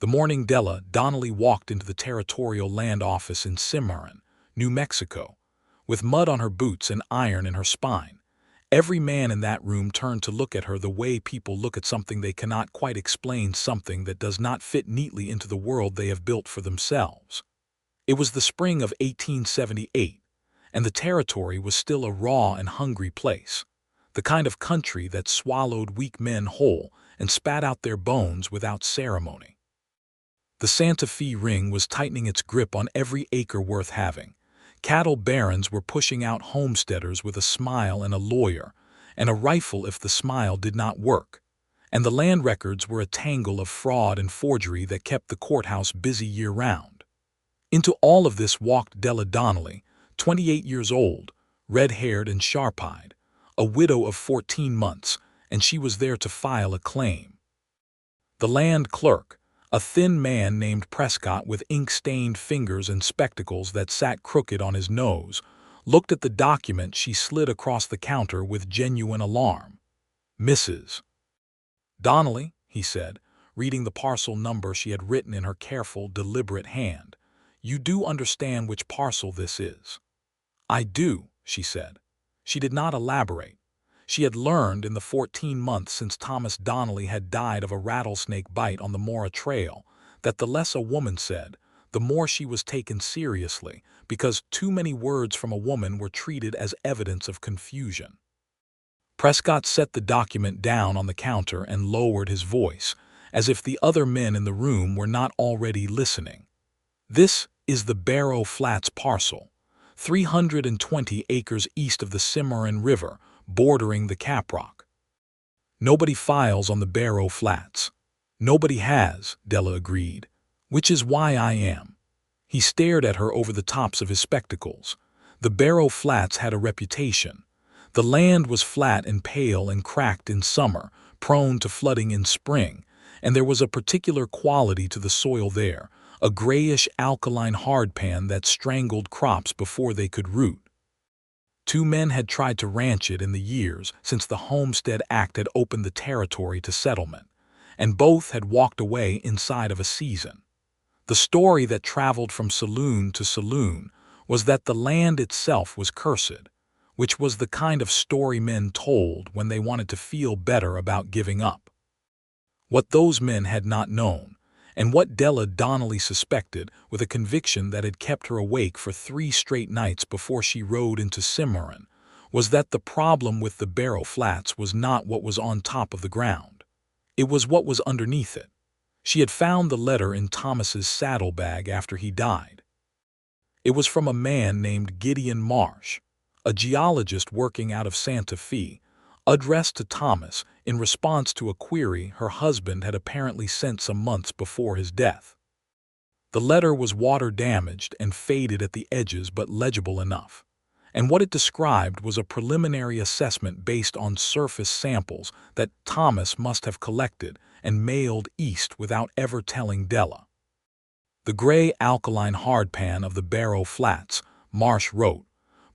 The morning Donnelly walked into the territorial land office in Cimarron, New Mexico, with mud on her boots and iron in her spine. Every man in that room turned to look at her the way people look at something they cannot quite explain, something that does not fit neatly into the world they have built for themselves. It was the spring of 1878, and the territory was still a raw and hungry place, the kind of country that swallowed weak men whole and spat out their bones without ceremony. The Santa Fe ring was tightening its grip on every acre worth having. Cattle barons were pushing out homesteaders with a smile and a lawyer, and a rifle if the smile did not work. And the land records were a tangle of fraud and forgery that kept the courthouse busy year-round. Into all of this walked Della Donnelly, 28 years old, red-haired and sharp-eyed, a widow of 14 months, and she was there to file a claim. The land clerk, a thin man named Prescott with ink-stained fingers and spectacles that sat crooked on his nose, looked at the document she slid across the counter with genuine alarm. "Mrs. Donnelly," he said, reading the parcel number she had written in her careful, deliberate hand, "you do understand which parcel this is?" "I do," she said. She did not elaborate. She had learned in the 14 months since Thomas Donnelly had died of a rattlesnake bite on the Mora Trail that the less a woman said, the more she was taken seriously, because too many words from a woman were treated as evidence of confusion. Prescott set the document down on the counter and lowered his voice, as if the other men in the room were not already listening. "This is the Barrow Flats parcel, 320 acres east of the Cimarron River, bordering the Caprock. Nobody files on the Barrow Flats." "Nobody has," Della agreed, "which is why I am." He stared at her over the tops of his spectacles. The Barrow Flats had a reputation. The land was flat and pale and cracked in summer, prone to flooding in spring, and there was a particular quality to the soil there, a grayish alkaline hardpan that strangled crops before they could root. 2 men had tried to ranch it in the years since the Homestead Act had opened the territory to settlement, and both had walked away inside of a season. The story that traveled from saloon to saloon was that the land itself was cursed, which was the kind of story men told when they wanted to feel better about giving up. What those men had not known, and what Della Donnelly suspected with a conviction that had kept her awake for 3 straight nights before she rode into Cimarron, was that the problem with the Barrow Flats was not what was on top of the ground. It was what was underneath it. She had found the letter in Thomas's saddlebag after he died. It was from a man named Gideon Marsh, a geologist working out of Santa Fe, addressed to Thomas in response to a query her husband had apparently sent some months before his death. The letter was water-damaged and faded at the edges but legible enough, and what it described was a preliminary assessment based on surface samples that Thomas must have collected and mailed east without ever telling Della. "The gray alkaline hardpan of the Barrow Flats," Marsh wrote,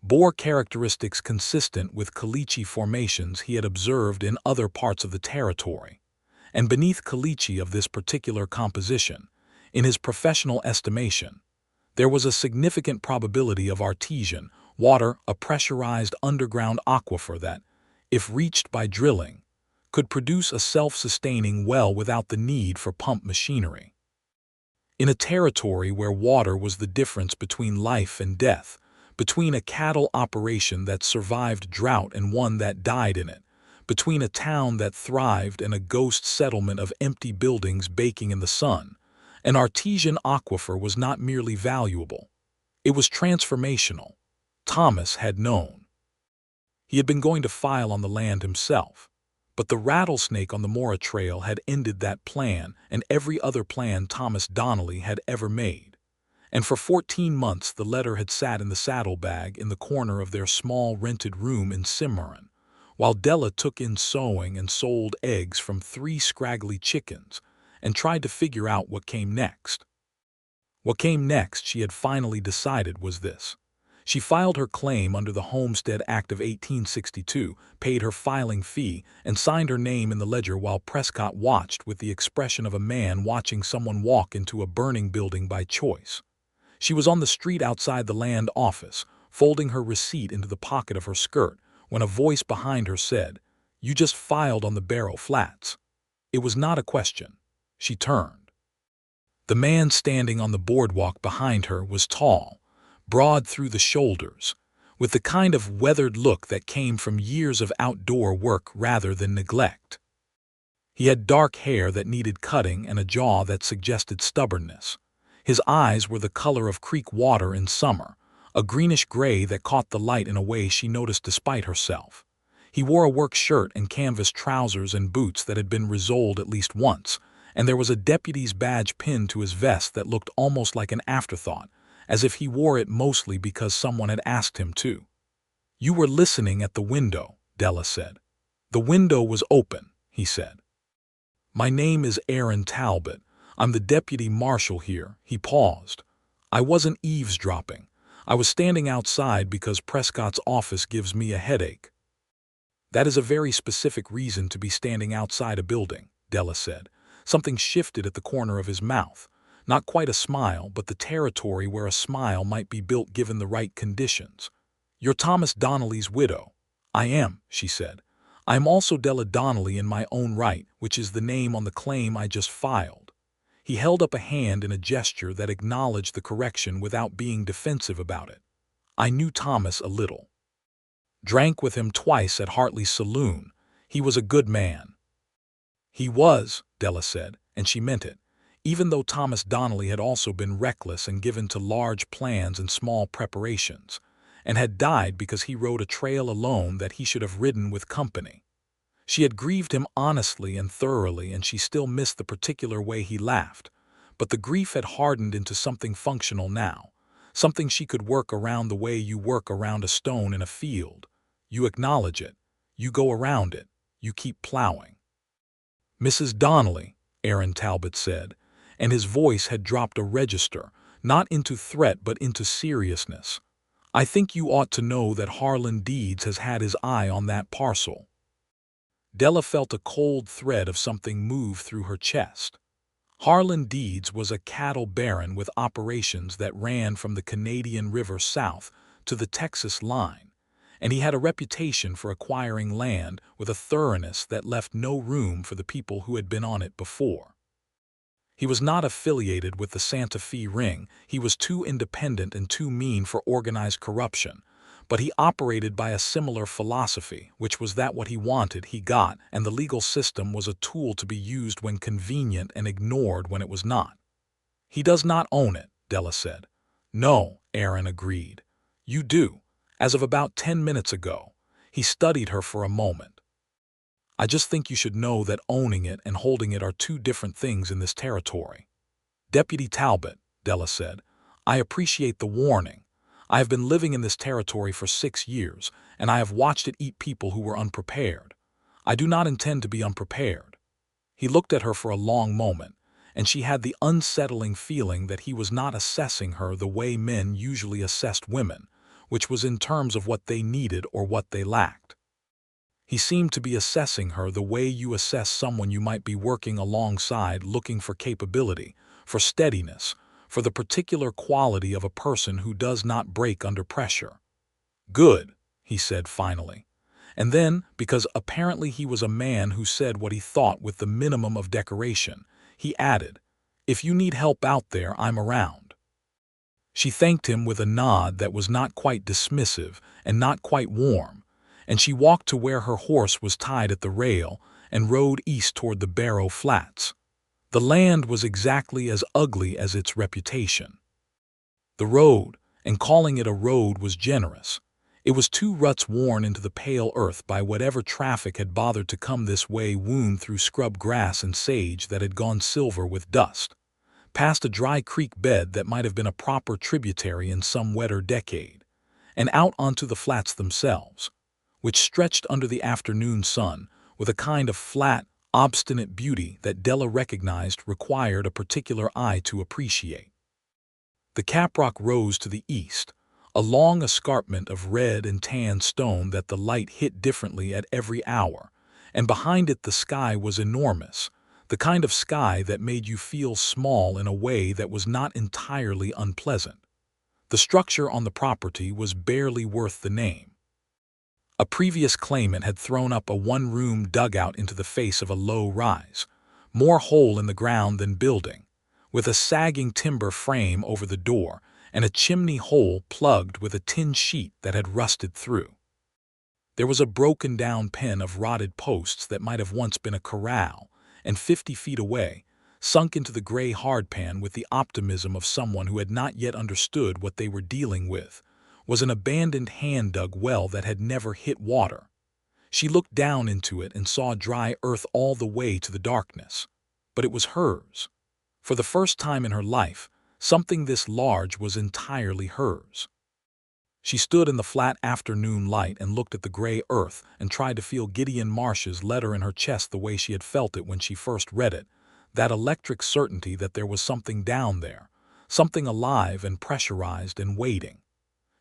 bore characteristics consistent with caliche formations he had observed in other parts of the territory, and beneath caliche of this particular composition, in his professional estimation, there was a significant probability of artesian water, a pressurized underground aquifer that, if reached by drilling, could produce a self-sustaining well without the need for pump machinery. In a territory where water was the difference between life and death, between a cattle operation that survived drought and one that died in it, between a town that thrived and a ghost settlement of empty buildings baking in the sun, an artesian aquifer was not merely valuable. It was transformational. Thomas had known. He had been going to file on the land himself, but the rattlesnake on the Mora Trail had ended that plan and every other plan Thomas Donnelly had ever made. And for 14 months the letter had sat in the saddlebag in the corner of their small rented room in Cimarron, while Della took in sewing and sold eggs from 3 scraggly chickens and tried to figure out what came next. What came next, she had finally decided, was this. She filed her claim under the Homestead Act of 1862, paid her filing fee, and signed her name in the ledger while Prescott watched with the expression of a man watching someone walk into a burning building by choice. She was on the street outside the land office, folding her receipt into the pocket of her skirt, when a voice behind her said, "You just filed on the Barrow Flats." It was not a question. She turned. The man standing on the boardwalk behind her was tall, broad through the shoulders, with the kind of weathered look that came from years of outdoor work rather than neglect. He had dark hair that needed cutting and a jaw that suggested stubbornness. His eyes were the color of creek water in summer, a greenish-gray that caught the light in a way she noticed despite herself. He wore a work shirt and canvas trousers and boots that had been resoled at least once, and there was a deputy's badge pinned to his vest that looked almost like an afterthought, as if he wore it mostly because someone had asked him to. "You were listening at the window," Della said. "The window was open," he said. "My name is Aaron Talbot. I'm the deputy marshal here." He paused. "I wasn't eavesdropping. I was standing outside because Prescott's office gives me a headache." "That is a very specific reason to be standing outside a building," Della said. Something shifted at the corner of his mouth. Not quite a smile, but the territory where a smile might be built given the right conditions. "You're Thomas Donnelly's widow." "I am," she said. "I am also Della Donnelly in my own right, which is the name on the claim I just filed." He held up a hand in a gesture that acknowledged the correction without being defensive about it. "I knew Thomas a little. Drank with him twice at Hartley's saloon. He was a good man." "He was," Della said, and she meant it, even though Thomas Donnelly had also been reckless and given to large plans and small preparations, and had died because he rode a trail alone that he should have ridden with company. She had grieved him honestly and thoroughly, and she still missed the particular way he laughed, but the grief had hardened into something functional now, something she could work around the way you work around a stone in a field. You acknowledge it, you go around it, you keep plowing. "Mrs. Donnelly," Aaron Talbot said, and his voice had dropped a register, not into threat but into seriousness. "I think you ought to know that Harlan Deeds has had his eye on that parcel." Della felt a cold thread of something move through her chest. Harlan Deeds was a cattle baron with operations that ran from the Canadian River south to the Texas line, and he had a reputation for acquiring land with a thoroughness that left no room for the people who had been on it before. He was not affiliated with the Santa Fe ring. He was too independent and too mean for organized corruption, but he operated by a similar philosophy, which was that what he wanted he got, and the legal system was a tool to be used when convenient and ignored when it was not. "He does not own it," Della said. "No," Aaron agreed. "You do. As of about 10 minutes ago." He studied her for a moment. "I just think you should know that owning it and holding it are two different things in this territory." "Deputy Talbot," Della said, "I appreciate the warning. I have been living in this territory for 6 years, and I have watched it eat people who were unprepared. I do not intend to be unprepared." He looked at her for a long moment, and she had the unsettling feeling that he was not assessing her the way men usually assessed women, which was in terms of what they needed or what they lacked. He seemed to be assessing her the way you assess someone you might be working alongside, looking for capability, for steadiness, for the particular quality of a person who does not break under pressure. "Good," he said finally. And then, because apparently he was a man who said what he thought with the minimum of decoration, he added, "If you need help out there, I'm around." She thanked him with a nod that was not quite dismissive and not quite warm, and she walked to where her horse was tied at the rail and rode east toward the Barrow Flats. The land was exactly as ugly as its reputation. The road, and calling it a road was generous. It was 2 ruts worn into the pale earth by whatever traffic had bothered to come this way, wound through scrub grass and sage that had gone silver with dust, past a dry creek bed that might have been a proper tributary in some wetter decade, and out onto the flats themselves, which stretched under the afternoon sun with a kind of flat, obstinate beauty that Della recognized required a particular eye to appreciate. The caprock rose to the east, a long escarpment of red and tan stone that the light hit differently at every hour, and behind it the sky was enormous, the kind of sky that made you feel small in a way that was not entirely unpleasant. The structure on the property was barely worth the name. A previous claimant had thrown up a one-room dugout into the face of a low rise, more hole in the ground than building, with a sagging timber frame over the door and a chimney hole plugged with a tin sheet that had rusted through. There was a broken-down pen of rotted posts that might have once been a corral, and 50 feet away, sunk into the gray hardpan with the optimism of someone who had not yet understood what they were dealing with, was an abandoned hand-dug well that had never hit water. She looked down into it and saw dry earth all the way to the darkness. But it was hers. For the first time in her life, something this large was entirely hers. She stood in the flat afternoon light and looked at the gray earth and tried to feel Gideon Marsh's letter in her chest the way she had felt it when she first read it, that electric certainty that there was something down there, something alive and pressurized and waiting.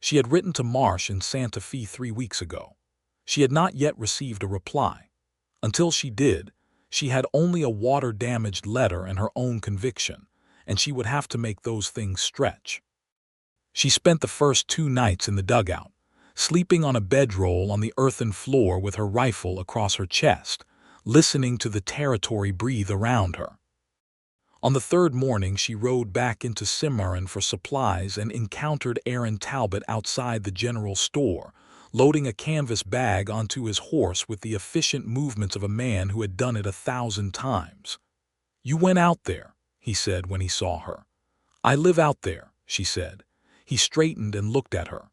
She had written to Marsh in Santa Fe 3 weeks ago. She had not yet received a reply. Until she did, she had only a water-damaged letter and her own conviction, and she would have to make those things stretch. She spent the first 2 nights in the dugout, sleeping on a bedroll on the earthen floor with her rifle across her chest, listening to the territory breathe around her. On the 3rd morning she rode back into Cimarron for supplies and encountered Aaron Talbot outside the general store, loading a canvas bag onto his horse with the efficient movements of a man who had done it 1,000 times. "You went out there," he said when he saw her. "I live out there," she said. He straightened and looked at her.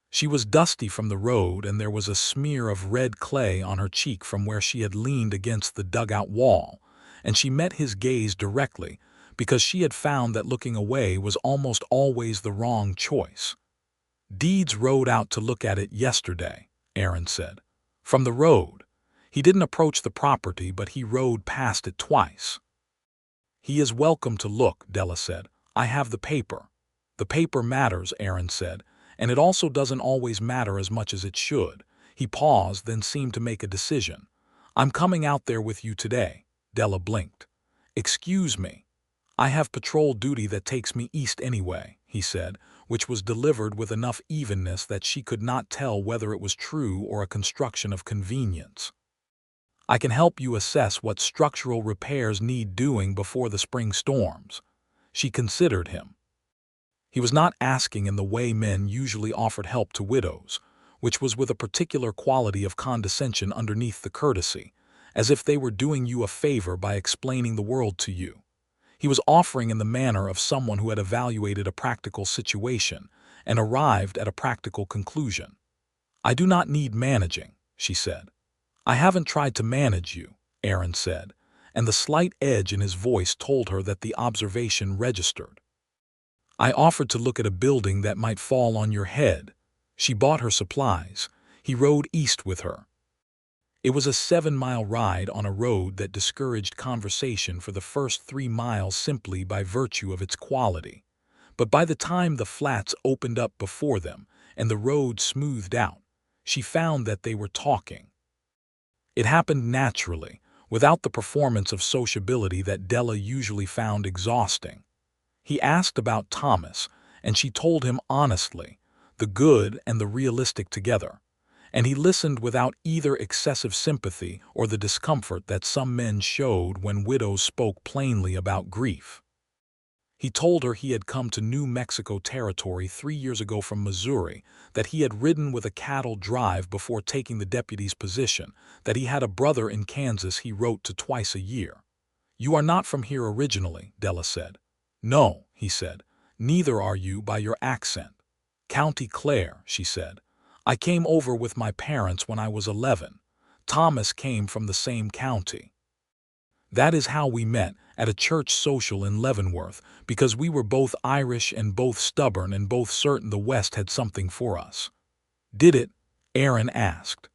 She was dusty from the road, and there was a smear of red clay on her cheek from where she had leaned against the dugout wall, and she met his gaze directly because she had found that looking away was almost always the wrong choice. "Deeds rode out to look at it yesterday," Aaron said. "From the road. He didn't approach the property, but he rode past it twice." "He is welcome to look," Della said. "I have the paper." "The paper matters," Aaron said, "and it also doesn't always matter as much as it should." He paused, then seemed to make a decision. "I'm coming out there with you today." Della blinked. "Excuse me. I have patrol duty that takes me east anyway," he said, which was delivered with enough evenness that she could not tell whether it was true or a construction of convenience. "I can help you assess what structural repairs need doing before the spring storms." She considered him. He was not asking in the way men usually offered help to widows, which was with a particular quality of condescension underneath the courtesy, as if they were doing you a favor by explaining the world to you. He was offering in the manner of someone who had evaluated a practical situation and arrived at a practical conclusion. "I do not need managing," she said. "I haven't tried to manage you," Aaron said, and the slight edge in his voice told her that the observation registered. "I offered to look at a building that might fall on your head." She bought her supplies. He rode east with her. It was a 7-mile ride on a road that discouraged conversation for the first 3 miles simply by virtue of its quality. But by the time the flats opened up before them and the road smoothed out, she found that they were talking. It happened naturally, without the performance of sociability that Della usually found exhausting. He asked about Thomas, and she told him honestly, the good and the realistic together, and he listened without either excessive sympathy or the discomfort that some men showed when widows spoke plainly about grief. He told her he had come to New Mexico territory 3 years ago from Missouri, that he had ridden with a cattle drive before taking the deputy's position, that he had a brother in Kansas he wrote to twice a year. "You are not from here originally," Della said. "No," he said, "neither are you by your accent." "County Clare," she said. "I came over with my parents when I was 11. Thomas came from the same county. That is how we met, at a church social in Leavenworth, because we were both Irish and both stubborn and both certain the West had something for us." "Did it?" Aaron asked.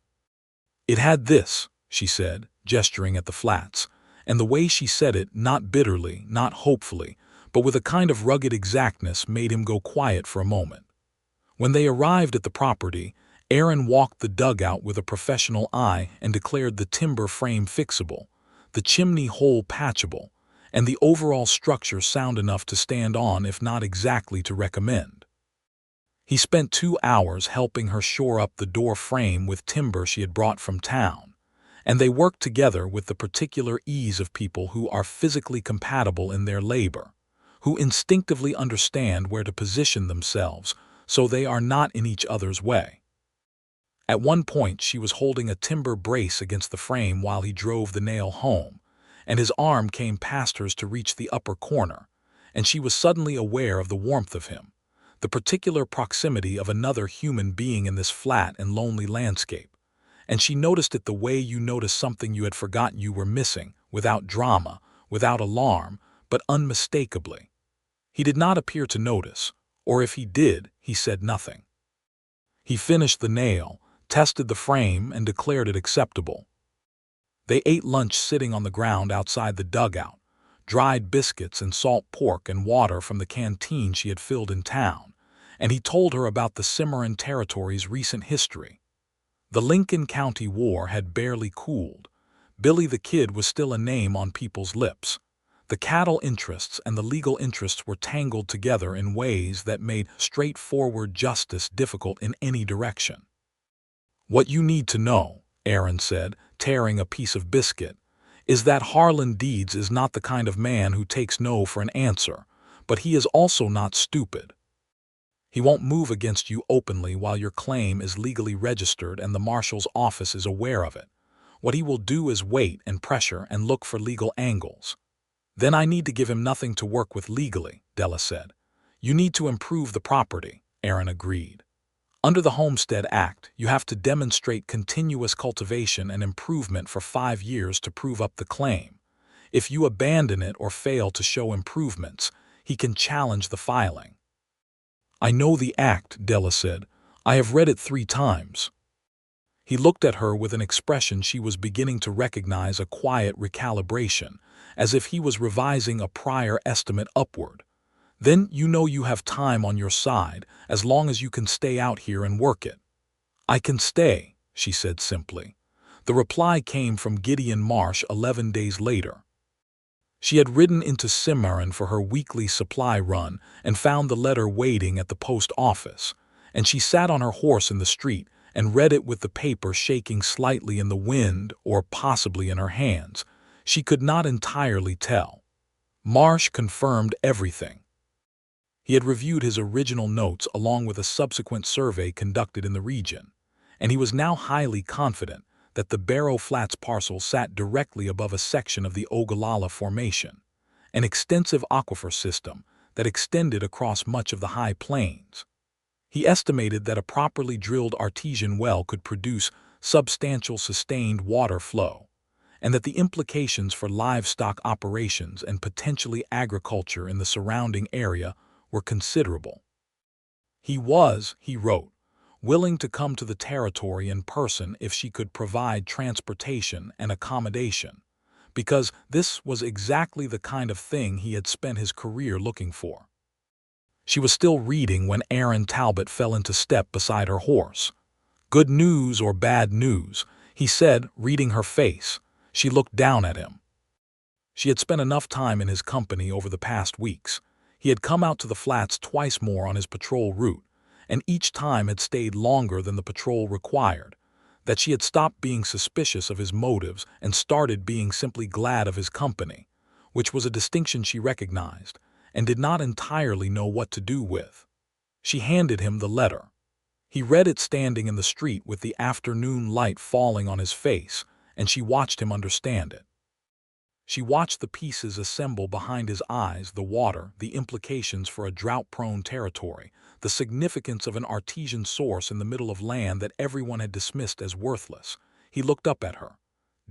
"It had this," she said, gesturing at the flats, and the way she said it, not bitterly, not hopefully, but with a kind of rugged exactness, made him go quiet for a moment. When they arrived at the property, Aaron walked the dugout with a professional eye and declared the timber frame fixable, the chimney hole patchable, and the overall structure sound enough to stand on if not exactly to recommend. He spent 2 hours helping her shore up the door frame with timber she had brought from town, and they worked together with the particular ease of people who are physically compatible in their labor, who instinctively understand where to position themselves so they are not in each other's way. At one point she was holding a timber brace against the frame while he drove the nail home, and his arm came past hers to reach the upper corner, and she was suddenly aware of the warmth of him, the particular proximity of another human being in this flat and lonely landscape, and she noticed it the way you notice something you had forgotten you were missing, without drama, without alarm, but unmistakably. He did not appear to notice, or if he did, he said nothing. He finished the nail, tested the frame, and declared it acceptable. They ate lunch sitting on the ground outside the dugout, dried biscuits and salt pork and water from the canteen she had filled in town, and he told her about the Cimarron territory's recent history. The Lincoln County War had barely cooled. Billy the Kid was still a name on people's lips. The cattle interests and the legal interests were tangled together in ways that made straightforward justice difficult in any direction. "What you need to know," Aaron said, tearing a piece of biscuit, "is that Harlan Deeds is not the kind of man who takes no for an answer, but he is also not stupid. He won't move against you openly while your claim is legally registered and the marshal's office is aware of it. What he will do is wait and pressure and look for legal angles." "Then I need to give him nothing to work with legally," Della said. "You need to improve the property," Aaron agreed. "Under the Homestead Act, you have to demonstrate continuous cultivation and improvement for 5 years to prove up the claim. If you abandon it or fail to show improvements, he can challenge the filing." "I know the act," Della said. "I have read it 3 times. He looked at her with an expression she was beginning to recognize, a quiet recalibration, as if he was revising a prior estimate upward. "Then you know you have time on your side, as long as you can stay out here and work it." "I can stay," she said simply. The reply came from Gideon Marsh 11 days later. She had ridden into Cimarron for her weekly supply run and found the letter waiting at the post office, and she sat on her horse in the street and read it with the paper shaking slightly in the wind or possibly in her hands. She could not entirely tell. Marsh confirmed everything. He had reviewed his original notes along with a subsequent survey conducted in the region, and he was now highly confident that the Barrow Flats parcel sat directly above a section of the Ogallala Formation, an extensive aquifer system that extended across much of the high plains. He estimated that a properly drilled artesian well could produce substantial sustained water flow, and that the implications for livestock operations and potentially agriculture in the surrounding area were considerable. He was, he wrote, willing to come to the territory in person if she could provide transportation and accommodation, because this was exactly the kind of thing he had spent his career looking for. She was still reading when Aaron Talbot fell into step beside her horse. "Good news or bad news?" he said, reading her face. She looked down at him. She had spent enough time in his company over the past weeks. He had come out to the flats twice more on his patrol route, and each time had stayed longer than the patrol required, that she had stopped being suspicious of his motives and started being simply glad of his company, which was a distinction she recognized and did not entirely know what to do with. She handed him the letter. He read it standing in the street with the afternoon light falling on his face, and she watched him understand it. She watched the pieces assemble behind his eyes, the water, the implications for a drought-prone territory, the significance of an artesian source in the middle of land that everyone had dismissed as worthless. He looked up at her.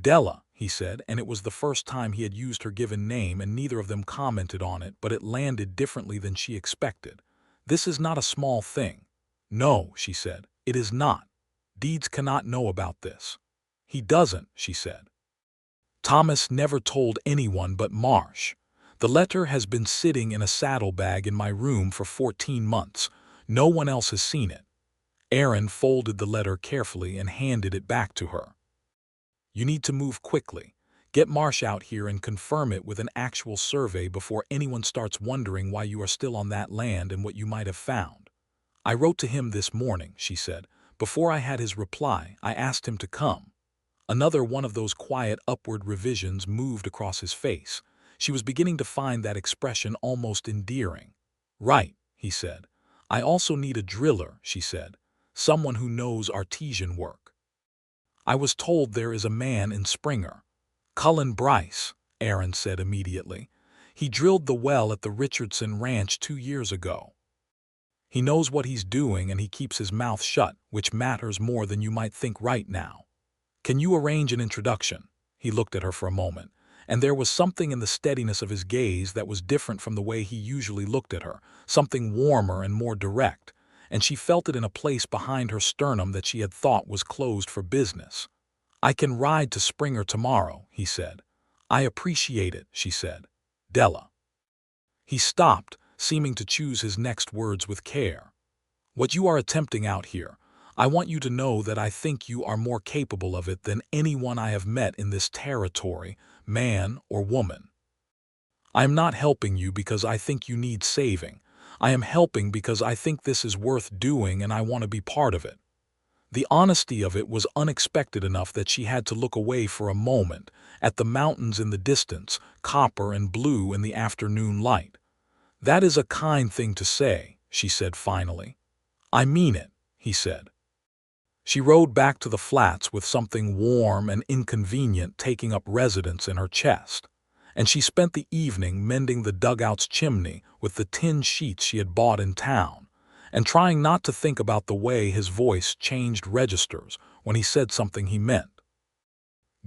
"Della," he said, and it was the first time he had used her given name, and neither of them commented on it, but it landed differently than she expected. "This is not a small thing." "No," she said, "it is not. Deeds cannot know about this." "He doesn't," she said. "Thomas never told anyone but Marsh. The letter has been sitting in a saddlebag in my room for 14 months. No one else has seen it. Aaron folded the letter carefully and handed it back to her. You need to move quickly. Get Marsh out here and confirm it with an actual survey before anyone starts wondering why you are still on that land and what you might have found. I wrote to him this morning, she said. Before I had his reply, I asked him to come. Another one of those quiet upward revisions moved across his face. She was beginning to find that expression almost endearing. Right, he said. I also need a driller, she said. Someone who knows artesian work. I was told there is a man in Springer. Cullen Bryce, Aaron said immediately. He drilled the well at the Richardson Ranch 2 years ago. He knows what he's doing and he keeps his mouth shut, which matters more than you might think right now. Can you arrange an introduction? He looked at her for a moment, and there was something in the steadiness of his gaze that was different from the way he usually looked at her, something warmer and more direct, and she felt it in a place behind her sternum that she had thought was closed for business. I can ride to Springer tomorrow, he said. I appreciate it, she said. Della. He stopped, seeming to choose his next words with care. What you are attempting out here, I want you to know that I think you are more capable of it than anyone I have met in this territory, man or woman. I am not helping you because I think you need saving. I am helping because I think this is worth doing and I want to be part of it. The honesty of it was unexpected enough that she had to look away for a moment, at the mountains in the distance, copper and blue in the afternoon light. That is a kind thing to say, she said finally. I mean it, he said. She rode back to the flats with something warm and inconvenient taking up residence in her chest, and she spent the evening mending the dugout's chimney with the tin sheets she had bought in town, and trying not to think about the way his voice changed registers when he said something he meant.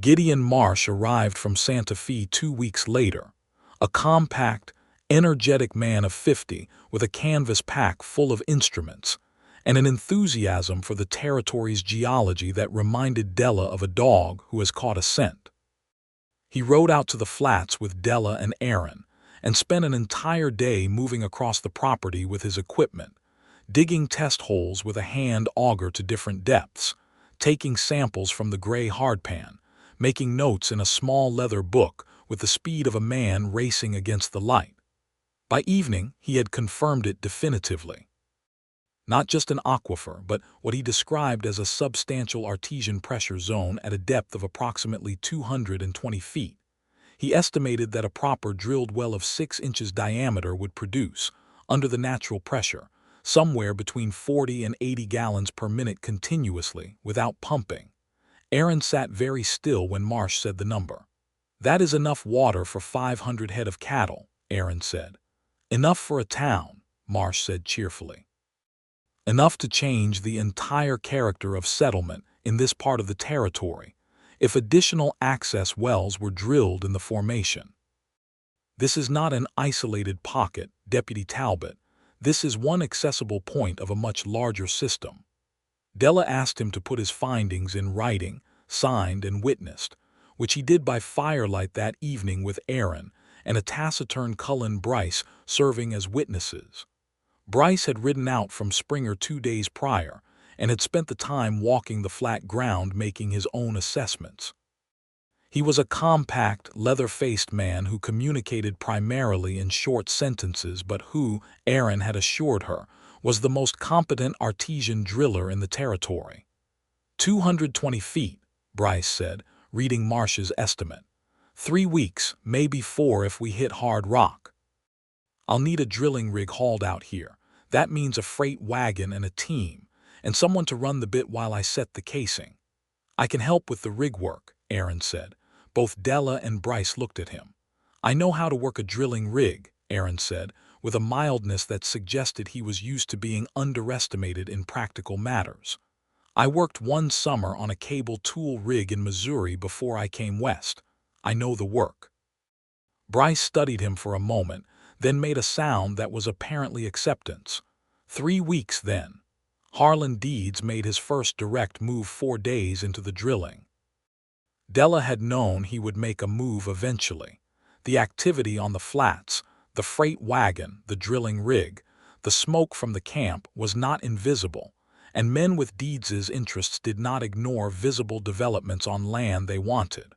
Gideon Marsh arrived from Santa Fe 2 weeks later, a compact, energetic man of 50 with a canvas pack full of instruments, and an enthusiasm for the territory's geology that reminded Della of a dog who has caught a scent. He rode out to the flats with Della and Aaron, and spent an entire day moving across the property with his equipment, digging test holes with a hand auger to different depths, taking samples from the gray hardpan, making notes in a small leather book with the speed of a man racing against the light. By evening, he had confirmed it definitively. Not just an aquifer, but what he described as a substantial artesian pressure zone at a depth of approximately 220 feet. He estimated that a proper drilled well of 6 inches diameter would produce, under the natural pressure, somewhere between 40 and 80 gallons per minute continuously, without pumping. Aaron sat very still when Marsh said the number. That is enough water for 500 head of cattle, Aaron said. Enough for a town, Marsh said cheerfully. Enough to change the entire character of settlement in this part of the territory, if additional access wells were drilled in the formation. This is not an isolated pocket, Deputy Talbot. This is one accessible point of a much larger system. Della asked him to put his findings in writing, signed and witnessed, which he did by firelight that evening with Aaron and a taciturn Cullen Bryce serving as witnesses. Bryce had ridden out from Springer 2 days prior and had spent the time walking the flat ground making his own assessments. He was a compact, leather-faced man who communicated primarily in short sentences but who, Aaron had assured her, was the most competent artesian driller in the territory. 220 feet, Bryce said, reading Marsh's estimate. 3 weeks, maybe 4 if we hit hard rock. I'll need a drilling rig hauled out here. That means a freight wagon and a team, and someone to run the bit while I set the casing. I can help with the rig work, Aaron said. Both Della and Bryce looked at him. I know how to work a drilling rig, Aaron said, with a mildness that suggested he was used to being underestimated in practical matters. I worked one summer on a cable tool rig in Missouri before I came west. I know the work. Bryce studied him for a moment, then made a sound that was apparently acceptance. 3 weeks then. Harlan Deeds made his first direct move 4 days into the drilling. Della had known he would make a move eventually. The activity on the flats, the freight wagon, the drilling rig, The smoke from the camp was not invisible, and men with Deeds's interests did not ignore visible developments on land they wanted.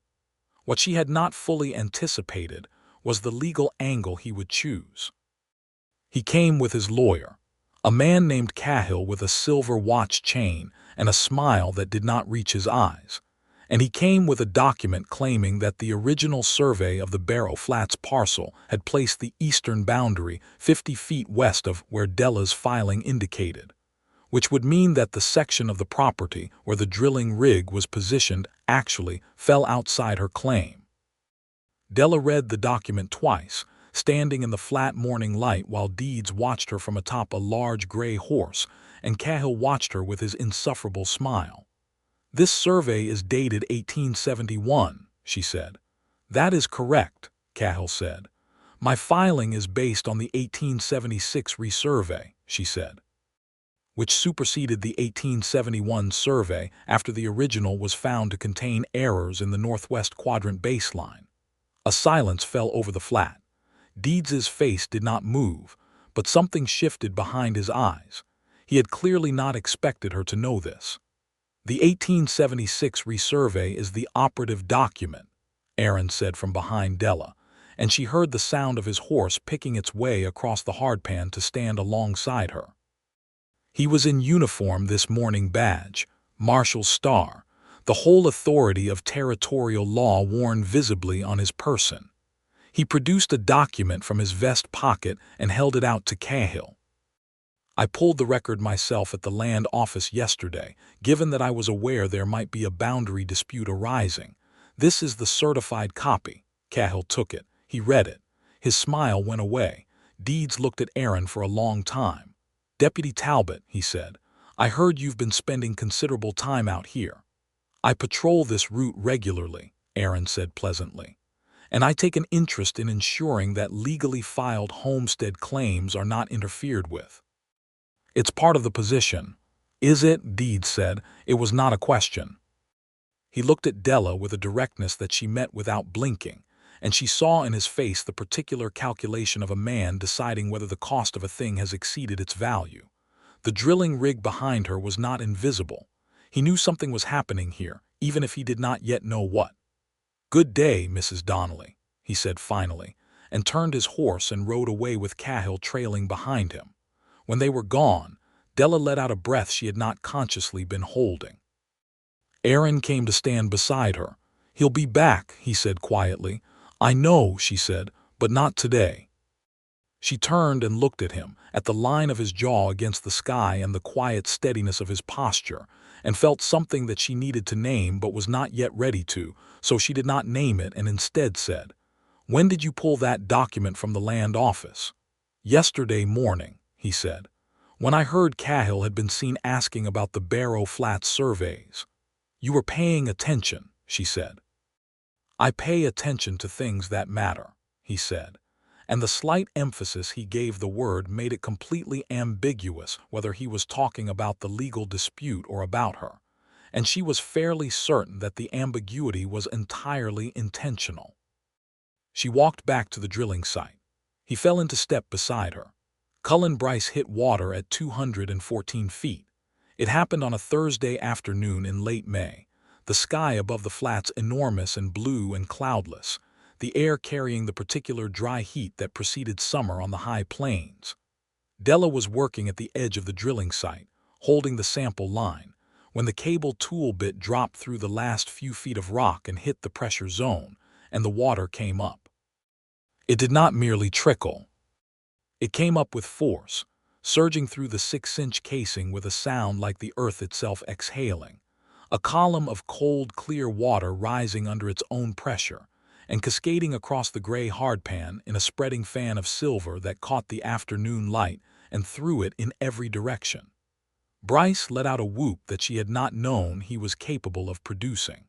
What she had not fully anticipated was the legal angle he would choose. He came with his lawyer, a man named Cahill with a silver watch chain and a smile that did not reach his eyes, and he came with a document claiming that the original survey of the Barrow Flats parcel had placed the eastern boundary 50 feet west of where Della's filing indicated, which would mean that the section of the property where the drilling rig was positioned actually fell outside her claim. Della read the document twice, standing in the flat morning light while Deeds watched her from atop a large gray horse, and Cahill watched her with his insufferable smile. "This survey is dated 1871, she said. "That is correct," Cahill said. "My filing is based on the 1876 resurvey," she said, which superseded the 1871 survey after the original was found to contain errors in the northwest quadrant baseline. A silence fell over the flat. Deeds's face did not move, but something shifted behind his eyes. He had clearly not expected her to know this. "The 1876 resurvey is the operative document," Aaron said from behind Della, and she heard the sound of his horse picking its way across the hardpan to stand alongside her. He was in uniform, this morning badge, Marshal's star, the whole authority of territorial law worn visibly on his person. He produced a document from his vest pocket and held it out to Cahill. "I pulled the record myself at the land office yesterday, given that I was aware there might be a boundary dispute arising. This is the certified copy." Cahill took it. He read it. His smile went away. Deeds looked at Aaron for a long time. "Deputy Talbot," he said, "I heard you've been spending considerable time out here." "I patrol this route regularly," Aaron said pleasantly, "and I take an interest in ensuring that legally filed homestead claims are not interfered with." "It's part of the position." "Is it?" Deeds said. It was not a question. He looked at Della with a directness that she met without blinking, and she saw in his face the particular calculation of a man deciding whether the cost of a thing has exceeded its value. The drilling rig behind her was not invisible. He knew something was happening here, even if he did not yet know what. "Good day, Mrs. Donnelly," he said finally, and turned his horse and rode away with Cahill trailing behind him. When they were gone, Della let out a breath she had not consciously been holding. Aaron came to stand beside her. "He'll be back," he said quietly. "I know," she said, "but not today." She turned and looked at him, at the line of his jaw against the sky and the quiet steadiness of his posture, and felt something that she needed to name but was not yet ready to, so she did not name it and instead said, "When did you pull that document from the land office?" "Yesterday morning," he said, "when I heard Cahill had been seen asking about the Barrow Flats surveys." "You were paying attention," she said. "I pay attention to things that matter," he said, and the slight emphasis he gave the word made it completely ambiguous whether he was talking about the legal dispute or about her, and she was fairly certain that the ambiguity was entirely intentional. She walked back to the drilling site. He fell into step beside her. Cullen Bryce hit water at 214 feet. It happened on a Thursday afternoon in late May, the sky above the flats enormous and blue and cloudless, the air carrying the particular dry heat that preceded summer on the high plains. Della was working at the edge of the drilling site, holding the sample line, when the cable tool bit dropped through the last few feet of rock and hit the pressure zone, and the water came up. It did not merely trickle. It came up with force, surging through the 6-inch casing with a sound like the earth itself exhaling, a column of cold, clear water rising under its own pressure, and cascading across the gray hardpan in a spreading fan of silver that caught the afternoon light and threw it in every direction. Bryce let out a whoop that she had not known he was capable of producing.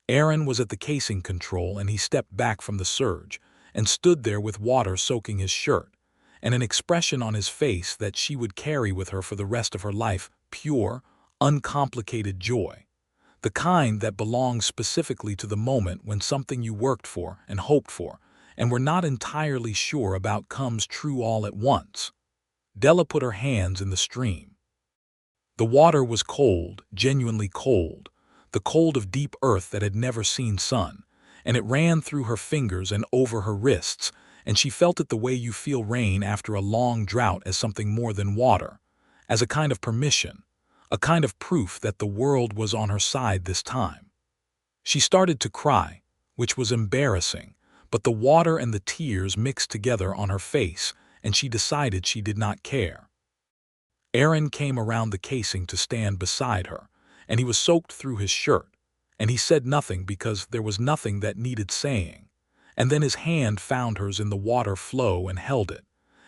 Aaron was at the casing control, and he stepped back from the surge and stood there with water soaking his shirt, and an expression on his face that she would carry with her for the rest of her life, pure, uncomplicated joy. The kind that belongs specifically to the moment when something you worked for and hoped for and were not entirely sure about comes true all at once. Della put her hands in the stream. The water was cold, genuinely cold, the cold of deep earth that had never seen sun, and it ran through her fingers and over her wrists, and she felt it the way you feel rain after a long drought, as something more than water, as a kind of permission, a kind of proof that the world was on her side this time. She started to cry, which was embarrassing, but the water and the tears mixed together on her face, and she decided she did not care. Aaron came around the casing to stand beside her, and he was soaked through his shirt, and he said nothing because there was nothing that needed saying. And then his hand found hers in the water flow and held it,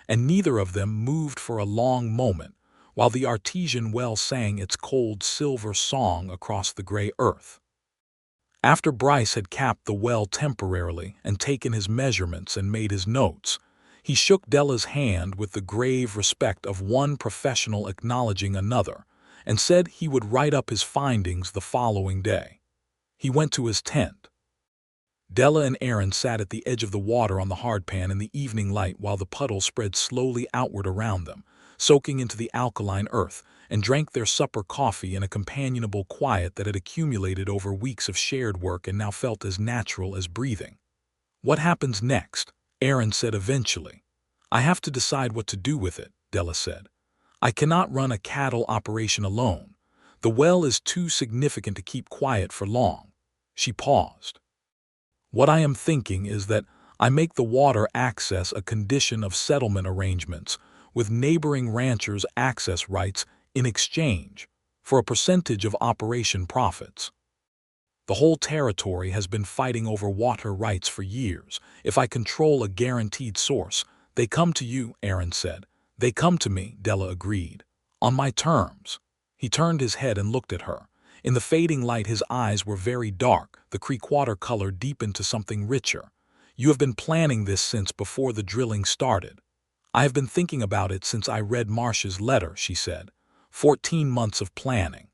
and neither of them moved for a long moment, while the artesian well sang its cold silver song across the gray earth. After Bryce had capped the well temporarily and taken his measurements and made his notes, he shook Della's hand with the grave respect of one professional acknowledging another, and said he would write up his findings the following day. He went to his tent. Della and Aaron sat at the edge of the water on the hardpan in the evening light while the puddle spread slowly outward around them, soaking into the alkaline earth, and drank their supper coffee in a companionable quiet that had accumulated over weeks of shared work and now felt as natural as breathing. "What happens next?" Aaron said eventually. "I have to decide what to do with it," Della said. "I cannot run a cattle operation alone. The well is too significant to keep quiet for long." She paused. "What I am thinking is that I make the water access a condition of settlement arrangements with neighboring ranchers' access rights in exchange for a percentage of operation profits. The whole territory has been fighting over water rights for years. If I control a guaranteed source, they come to you," Aaron said. "They come to me," Della agreed. "On my terms." He turned his head and looked at her. In the fading light his eyes were very dark, the creek water color deepened to something richer. "You have been planning this since before the drilling started." "I have been thinking about it since I read Marsh's letter," she said. 14 months of planning."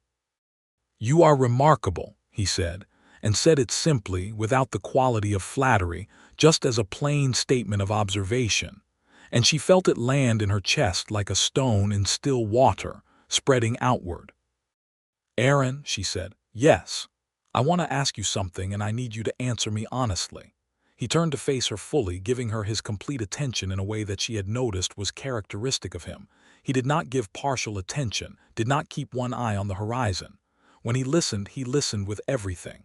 "You are remarkable," he said, and said it simply, without the quality of flattery, just as a plain statement of observation, and she felt it land in her chest like a stone in still water, spreading outward. "Aaron," she said, "yes. I want to ask you something and I need you to answer me honestly." He turned to face her fully, giving her his complete attention in a way that she had noticed was characteristic of him. He did not give partial attention, did not keep one eye on the horizon. When he listened with everything.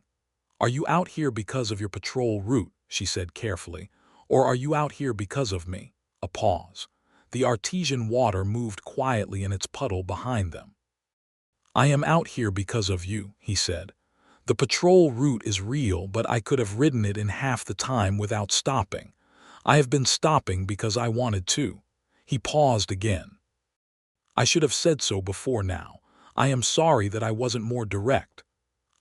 "Are you out here because of your patrol route?" she said carefully. "Or are you out here because of me?" A pause. The artesian water moved quietly in its puddle behind them. "I am out here because of you," he said. "The patrol route is real, but I could have ridden it in half the time without stopping. I have been stopping because I wanted to." He paused again. "I should have said so before now. I am sorry that I wasn't more direct.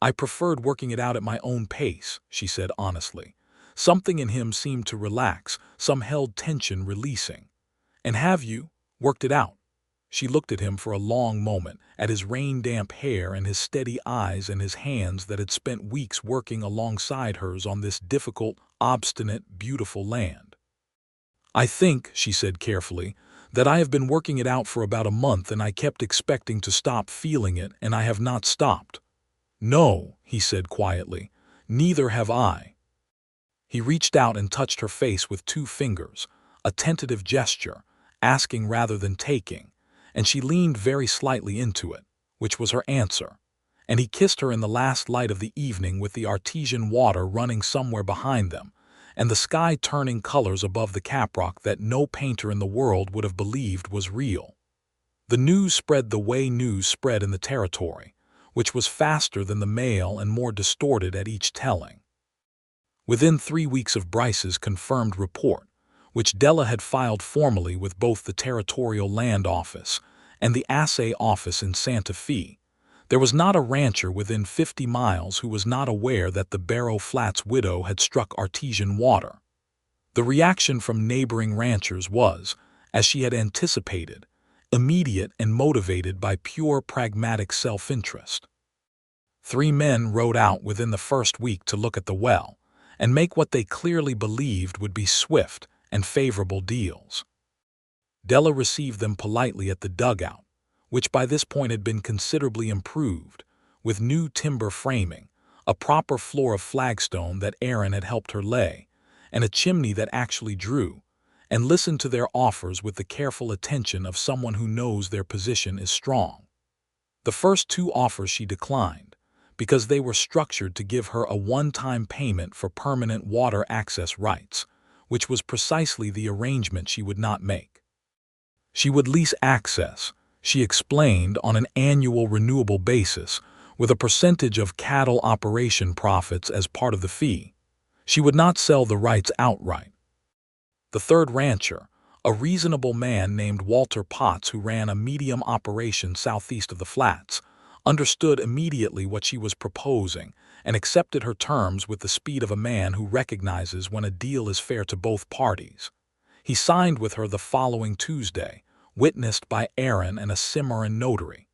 I preferred working it out at my own pace," she said honestly. Something in him seemed to relax, some held tension releasing. "And have you worked it out?" She looked at him for a long moment, at his rain-damp hair and his steady eyes and his hands that had spent weeks working alongside hers on this difficult, obstinate, beautiful land. "I think," she said carefully, "that I have been working it out for about a month and I kept expecting to stop feeling it and I have not stopped." "No," he said quietly, "neither have I." He reached out and touched her face with 2 fingers, a tentative gesture, asking rather than taking, and she leaned very slightly into it, which was her answer. And he kissed her in the last light of the evening with the artesian water running somewhere behind them, and the sky turning colors above the caprock that no painter in the world would have believed was real. The news spread the way news spread in the territory, which was faster than the mail and more distorted at each telling. Within 3 weeks of Bryce's confirmed report, which Della had filed formally with both the Territorial Land Office and the Assay Office in Santa Fe, there was not a rancher within 50 miles who was not aware that the Barrow Flats widow had struck artesian water. The reaction from neighboring ranchers was, as she had anticipated, immediate and motivated by pure pragmatic self-interest. 3 men rode out within the first week to look at the well and make what they clearly believed would be swift and favorable deals. Della received them politely at the dugout, which by this point had been considerably improved, with new timber framing, a proper floor of flagstone that Aaron had helped her lay, and a chimney that actually drew, and listened to their offers with the careful attention of someone who knows their position is strong. The first two offers she declined, because they were structured to give her a one-time payment for permanent water access rights, which was precisely the arrangement she would not make. She would lease access, she explained, on an annual renewable basis, with a percentage of cattle operation profits as part of the fee. She would not sell the rights outright. The third rancher, a reasonable man named Walter Potts who ran a medium operation southeast of the flats, understood immediately what she was proposing and accepted her terms with the speed of a man who recognizes when a deal is fair to both parties. He signed with her the following Tuesday, witnessed by Aaron and a Cimarron notary.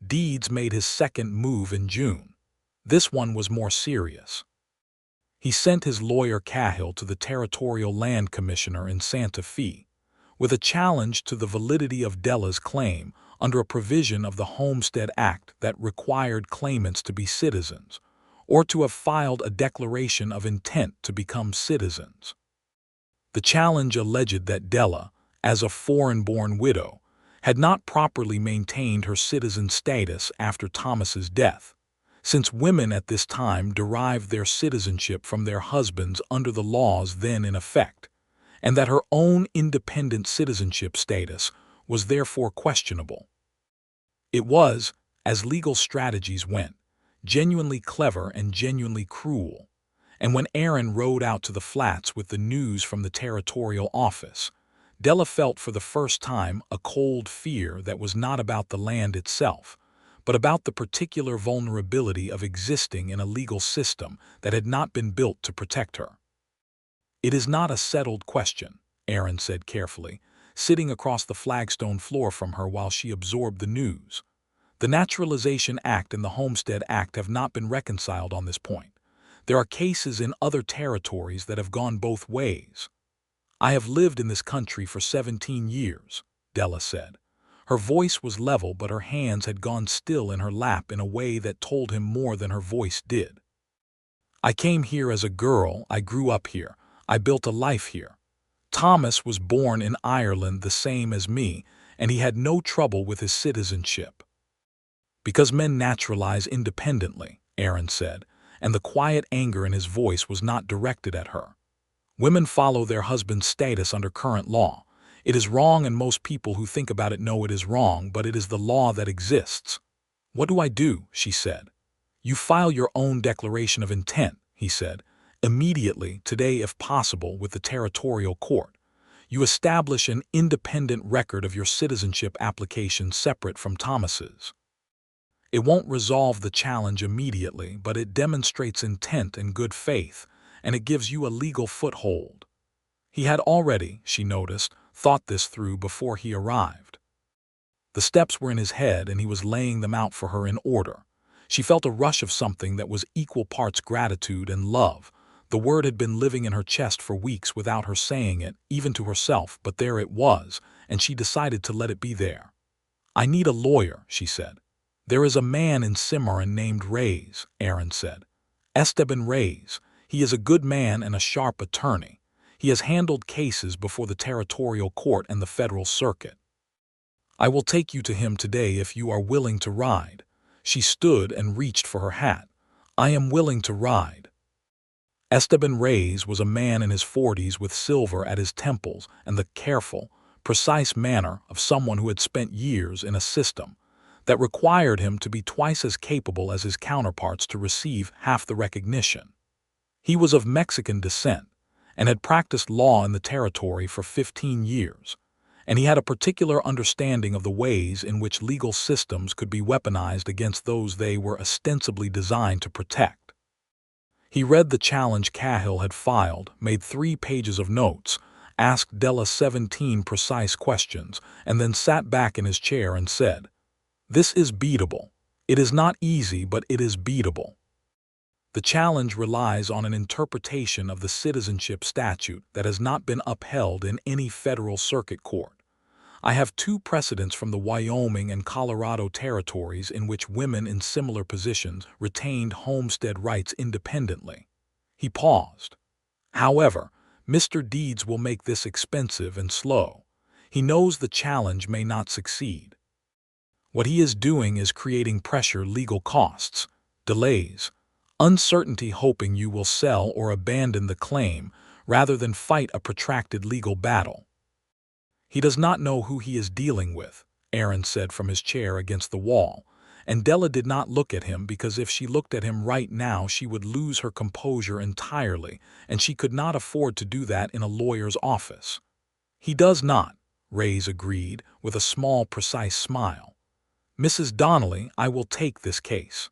Deeds made his second move in June. This one was more serious. He sent his lawyer Cahill to the Territorial Land Commissioner in Santa Fe with a challenge to the validity of Della's claim under a provision of the Homestead Act that required claimants to be citizens or to have filed a declaration of intent to become citizens. The challenge alleged that Della, as a foreign-born widow, had not properly maintained her citizen status after Thomas's death, since women at this time derived their citizenship from their husbands under the laws then in effect, and that her own independent citizenship status was therefore questionable. It was, as legal strategies went, genuinely clever and genuinely cruel, and when Aaron rode out to the flats with the news from the territorial office, Della felt for the first time a cold fear that was not about the land itself, but about the particular vulnerability of existing in a legal system that had not been built to protect her. "It is not a settled question," Aaron said carefully, sitting across the flagstone floor from her while she absorbed the news. "The Naturalization Act and the Homestead Act have not been reconciled on this point. There are cases in other territories that have gone both ways." "I have lived in this country for 17 years, Della said. Her voice was level, but her hands had gone still in her lap in a way that told him more than her voice did. "I came here as a girl, I grew up here, I built a life here. Thomas was born in Ireland the same as me, and he had no trouble with his citizenship." "Because men naturalize independently," Aaron said, and the quiet anger in his voice was not directed at her. "Women follow their husband's status under current law. It is wrong, and most people who think about it know it is wrong, but it is the law that exists." "What do I do?" she said. "You file your own declaration of intent," he said, "immediately, today if possible, with the territorial court. You establish an independent record of your citizenship application separate from Thomas's. It won't resolve the challenge immediately, but it demonstrates intent and good faith, and it gives you a legal foothold." He had already, she noticed, thought this through before he arrived. The steps were in his head, and he was laying them out for her in order. She felt a rush of something that was equal parts gratitude and love. The word had been living in her chest for weeks without her saying it, even to herself, but there it was, and she decided to let it be there. "I need a lawyer," she said. "There is a man in Cimarron named Reyes," Aaron said. "Esteban Reyes. He is a good man and a sharp attorney. He has handled cases before the territorial court and the federal circuit. I will take you to him today if you are willing to ride." She stood and reached for her hat. "I am willing to ride." Esteban Reyes was a man in his 40s with silver at his temples and the careful, precise manner of someone who had spent years in a system that required him to be twice as capable as his counterparts to receive half the recognition. He was of Mexican descent and had practiced law in the territory for 15 years, and he had a particular understanding of the ways in which legal systems could be weaponized against those they were ostensibly designed to protect. He read the challenge Cahill had filed, made 3 pages of notes, asked Della 17 precise questions, and then sat back in his chair and said, "This is beatable. It is not easy, but it is beatable. The challenge relies on an interpretation of the citizenship statute that has not been upheld in any federal circuit court. I have two precedents from the Wyoming and Colorado territories in which women in similar positions retained homestead rights independently. He paused. However, Mr. Deeds will make this expensive and slow. He knows the challenge may not succeed. What he is doing is creating pressure, legal costs, delays, uncertainty, hoping you will sell or abandon the claim rather than fight a protracted legal battle. He does not know who he is dealing with, Aaron said from his chair against the wall, and Della did not look at him because if she looked at him right now she would lose her composure entirely, and she could not afford to do that in a lawyer's office. He does not, Reyes agreed, with a small, precise smile. Mrs. Donnelly, I will take this case.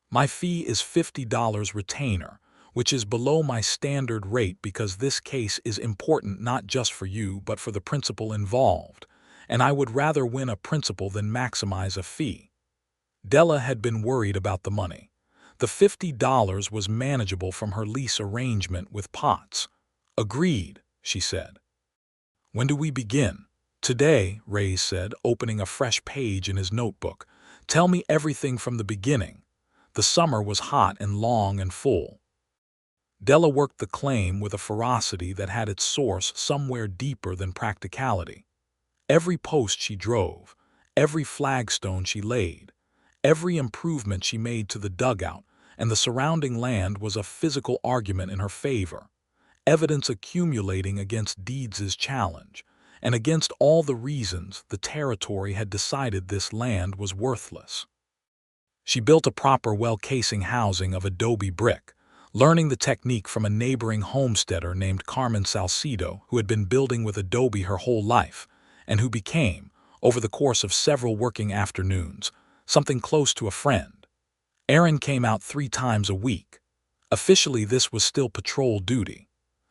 My fee is $50 retainer, which is below my standard rate because this case is important not just for you but for the principal involved, and I would rather win a principal than maximize a fee. Della had been worried about the money. The $50 was manageable from her lease arrangement with Potts. Agreed, she said. When do we begin? Today, Reyes said, opening a fresh page in his notebook. Tell me everything from the beginning. The summer was hot and long and full. Della worked the claim with a ferocity that had its source somewhere deeper than practicality. Every post she drove, every flagstone she laid, every improvement she made to the dugout and the surrounding land was a physical argument in her favor, evidence accumulating against Deeds's challenge, and against all the reasons the territory had decided this land was worthless. She built a proper well-casing housing of adobe brick, learning the technique from a neighboring homesteader named Carmen Salcedo who had been building with adobe her whole life, and who became, over the course of several working afternoons, something close to a friend. Aaron came out 3 times a week. Officially, this was still patrol duty.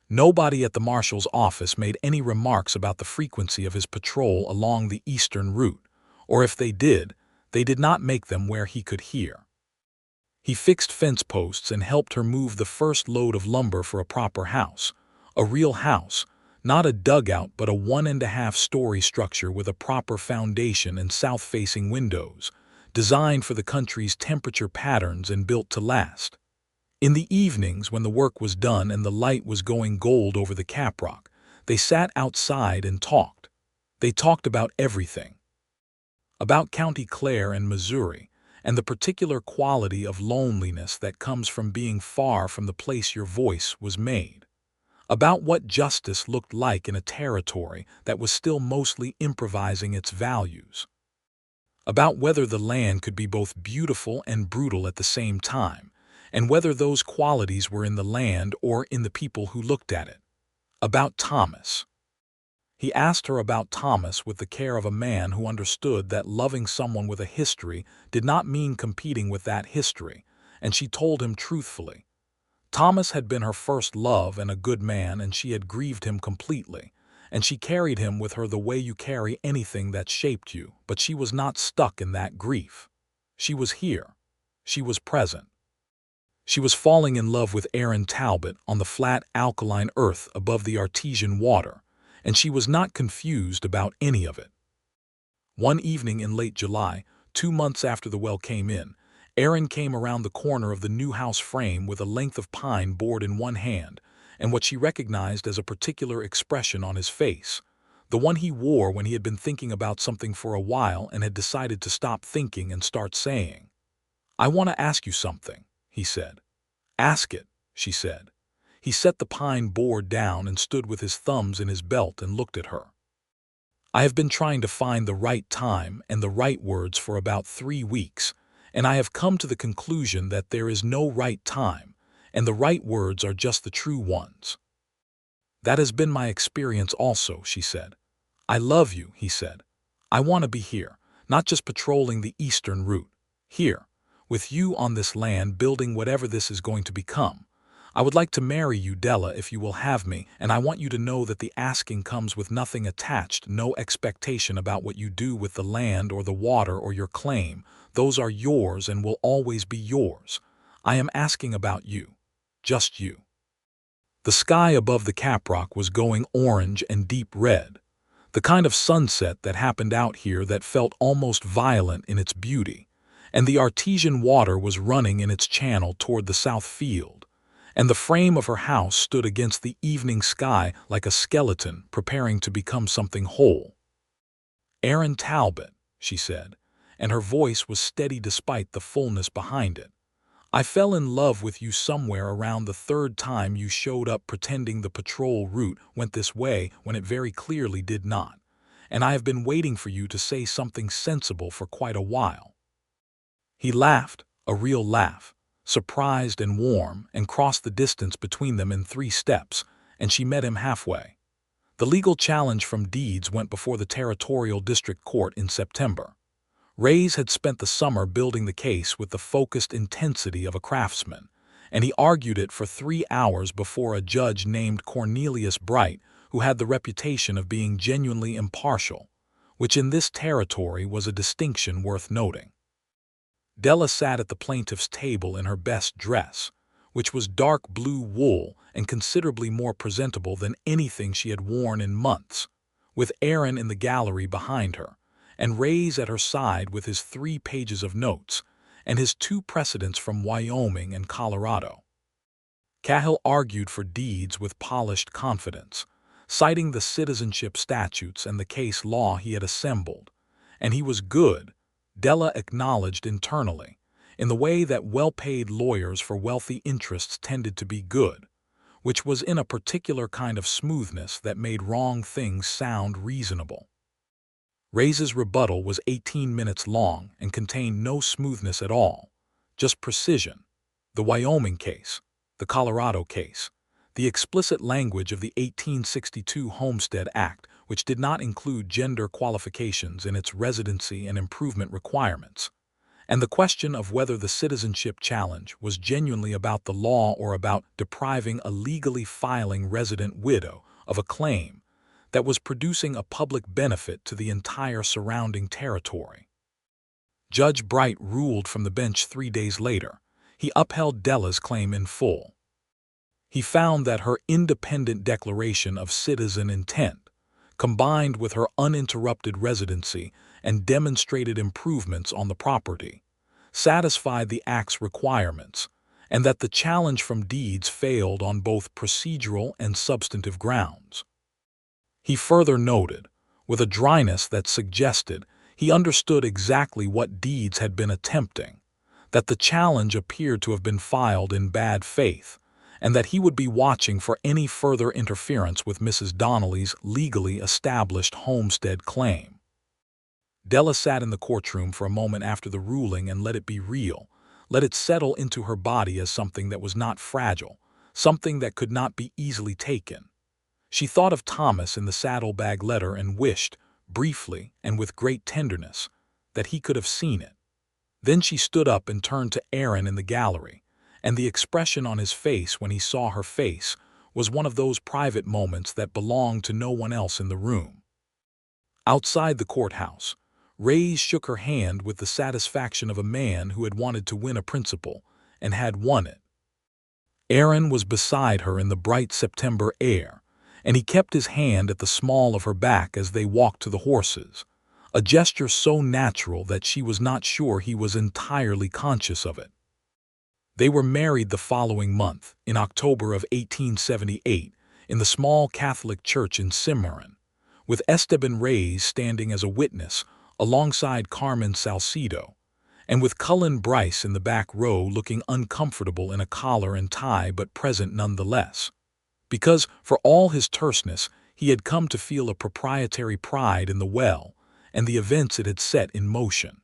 Nobody at the marshal's office made any remarks about the frequency of his patrol along the eastern route, or if they did not make them where he could hear. He fixed fence posts and helped her move the first load of lumber for a proper house, a real house, not a dugout but a 1.5-story structure with a proper foundation and south-facing windows, designed for the country's temperature patterns and built to last. In the evenings, when the work was done and the light was going gold over the caprock, they sat outside and talked. They talked about everything. About County Clare and Missouri, and the particular quality of loneliness that comes from being far from the place your voice was made. About what justice looked like in a territory that was still mostly improvising its values. About whether the land could be both beautiful and brutal at the same time, and whether those qualities were in the land or in the people who looked at it. About Thomas. He asked her about Thomas with the care of a man who understood that loving someone with a history did not mean competing with that history, and she told him truthfully. Thomas had been her first love and a good man, and she had grieved him completely, and she carried him with her the way you carry anything that shaped you, but she was not stuck in that grief. She was here. She was present. She was falling in love with Aaron Talbot on the flat alkaline earth above the artesian water, and she was not confused about any of it. One evening in late July, 2 months after the well came in, Aaron came around the corner of the new house frame with a length of pine board in one hand and what she recognized as a particular expression on his face, the one he wore when he had been thinking about something for a while and had decided to stop thinking and start saying. "I want to ask you something," he said. "Ask it," she said. He set the pine board down and stood with his thumbs in his belt and looked at her. "I have been trying to find the right time and the right words for about 3 weeks, and I have come to the conclusion that there is no right time, and the right words are just the true ones." "That has been my experience also," she said. "I love you," he said. "I want to be here, not just patrolling the eastern route. Here, with you on this land building whatever this is going to become. I would like to marry you, Della, if you will have me, and I want you to know that the asking comes with nothing attached, no expectation about what you do with the land or the water or your claim. Those are yours and will always be yours. I am asking about you. Just you." The sky above the caprock was going orange and deep red. The kind of sunset that happened out here that felt almost violent in its beauty, and the artesian water was running in its channel toward the south field, and the frame of her house stood against the evening sky like a skeleton preparing to become something whole. "Aaron Talbot," she said, and her voice was steady despite the fullness behind it. "I fell in love with you somewhere around the third time you showed up pretending the patrol route went this way when it very clearly did not, and I have been waiting for you to say something sensible for quite a while." He laughed, a real laugh, surprised and warm, and crossed the distance between them in 3 steps, and she met him halfway. The legal challenge from Deeds went before the Territorial District Court in September. Reyes had spent the summer building the case with the focused intensity of a craftsman, and he argued it for 3 hours before a judge named Cornelius Bright, who had the reputation of being genuinely impartial, which in this territory was a distinction worth noting. Della sat at the plaintiff's table in her best dress, which was dark blue wool and considerably more presentable than anything she had worn in months, with Aaron in the gallery behind her, and Reyes at her side with his 3 pages of notes, and his 2 precedents from Wyoming and Colorado. Cahill argued for Deeds with polished confidence, citing the citizenship statutes and the case law he had assembled, and he was good, Della acknowledged internally, in the way that well-paid lawyers for wealthy interests tended to be good, which was in a particular kind of smoothness that made wrong things sound reasonable. Reyes's rebuttal was 18 minutes long and contained no smoothness at all, just precision. The Wyoming case, the Colorado case, the explicit language of the 1862 Homestead Act, which did not include gender qualifications in its residency and improvement requirements, and the question of whether the citizenship challenge was genuinely about the law or about depriving a legally filing resident widow of a claim that was producing a public benefit to the entire surrounding territory. Judge Bright ruled from the bench 3 days later. He upheld Della's claim in full. He found that her independent declaration of citizen intent, combined with her uninterrupted residency and demonstrated improvements on the property, satisfied the Act's requirements, and that the challenge from Deeds failed on both procedural and substantive grounds. He further noted, with a dryness that suggested he understood exactly what Deeds had been attempting, that the challenge appeared to have been filed in bad faith, and that he would be watching for any further interference with Mrs. Donnelly's legally established homestead claim. Della sat in the courtroom for a moment after the ruling and let it be real, let it settle into her body as something that was not fragile, something that could not be easily taken. She thought of Thomas in the saddlebag letter and wished, briefly and with great tenderness, that he could have seen it. Then she stood up and turned to Aaron in the gallery, and the expression on his face when he saw her face was one of those private moments that belonged to no one else in the room. Outside the courthouse, Reyes shook her hand with the satisfaction of a man who had wanted to win a principle and had won it. Aaron was beside her in the bright September air, and he kept his hand at the small of her back as they walked to the horses, a gesture so natural that she was not sure he was entirely conscious of it. They were married the following month, in October of 1878, in the small Catholic church in Cimarron, with Esteban Reyes standing as a witness alongside Carmen Salcedo, and with Cullen Bryce in the back row looking uncomfortable in a collar and tie but present nonetheless, because, for all his terseness, he had come to feel a proprietary pride in the well and the events it had set in motion.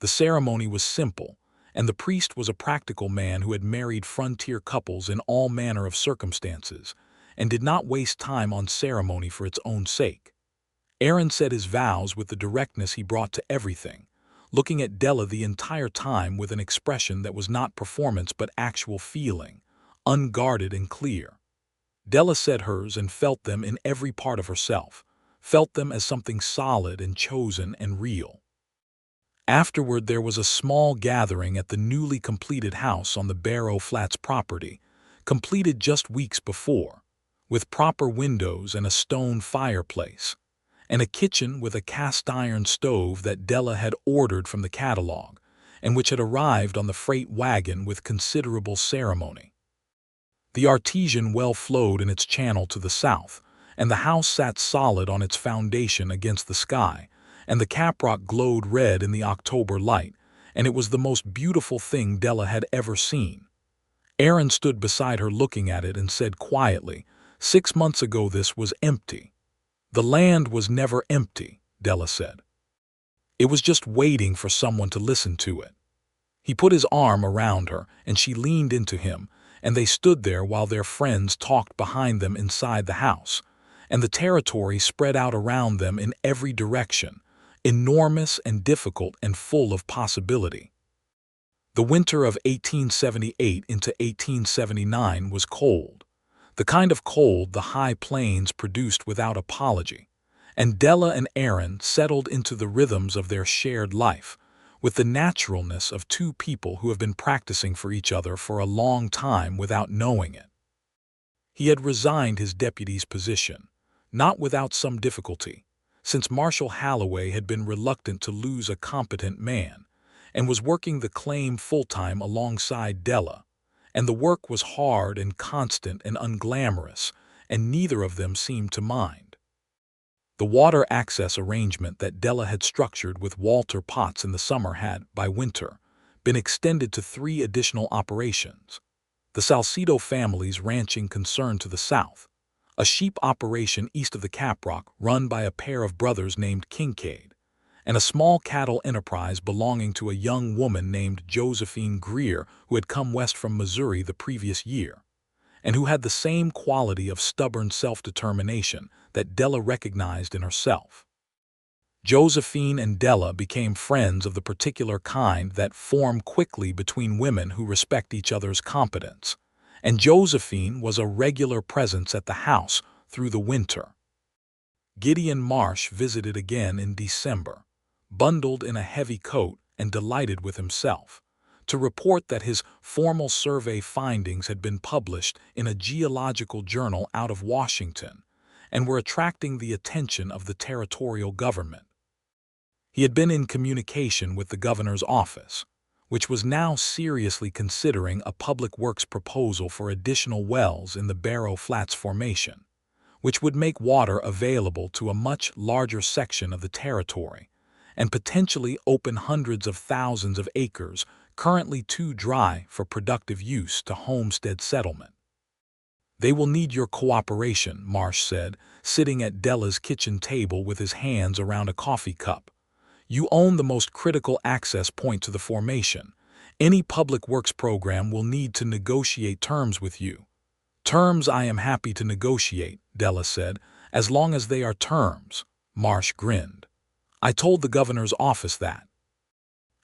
The ceremony was simple, and the priest was a practical man who had married frontier couples in all manner of circumstances, and did not waste time on ceremony for its own sake. Aaron said his vows with the directness he brought to everything, looking at Della the entire time with an expression that was not performance but actual feeling, unguarded and clear. Della said hers and felt them in every part of herself, felt them as something solid and chosen and real. Afterward there was a small gathering at the newly completed house on the Barrow Flats property, completed just weeks before, with proper windows and a stone fireplace, and a kitchen with a cast-iron stove that Della had ordered from the catalog, and which had arrived on the freight wagon with considerable ceremony. The artesian well flowed in its channel to the south, and the house sat solid on its foundation against the sky, and the caprock glowed red in the October light, and it was the most beautiful thing Della had ever seen. Aaron stood beside her looking at it and said quietly, "6 months ago this was empty." "The land was never empty," Della said. "It was just waiting for someone to listen to it." He put his arm around her, and she leaned into him, and they stood there while their friends talked behind them inside the house, and the territory spread out around them in every direction, enormous and difficult and full of possibility. The winter of 1878 into 1879 was cold, the kind of cold the high plains produced without apology, and Della and Aaron settled into the rhythms of their shared life, with the naturalness of two people who have been practicing for each other for a long time without knowing it. He had resigned his deputy's position, not without some difficulty, since Marshal Halloway had been reluctant to lose a competent man, and was working the claim full-time alongside Della, and the work was hard and constant and unglamorous, and neither of them seemed to mind. The water access arrangement that Della had structured with Walter Potts in the summer had, by winter, been extended to 3 additional operations: the Salcedo family's ranching concern to the south, a sheep operation east of the Caprock run by a pair of brothers named Kincaid, and a small cattle enterprise belonging to a young woman named Josephine Greer who had come west from Missouri the previous year, and who had the same quality of stubborn self-determination that Della recognized in herself. Josephine and Della became friends of the particular kind that form quickly between women who respect each other's competence, and Josephine was a regular presence at the house through the winter. Gideon Marsh visited again in December, bundled in a heavy coat and delighted with himself, to report that his formal survey findings had been published in a geological journal out of Washington and were attracting the attention of the territorial government. He had been in communication with the governor's office, which was now seriously considering a public works proposal for additional wells in the Barrow Flats Formation, which would make water available to a much larger section of the territory and potentially open hundreds of thousands of acres currently too dry for productive use to homestead settlement. "They will need your cooperation," Marsh said, sitting at Della's kitchen table with his hands around a coffee cup. "You own the most critical access point to the formation. Any public works program will need to negotiate terms with you." "Terms I am happy to negotiate," Della said, "as long as they are terms." Marsh grinned. "I told the governor's office that."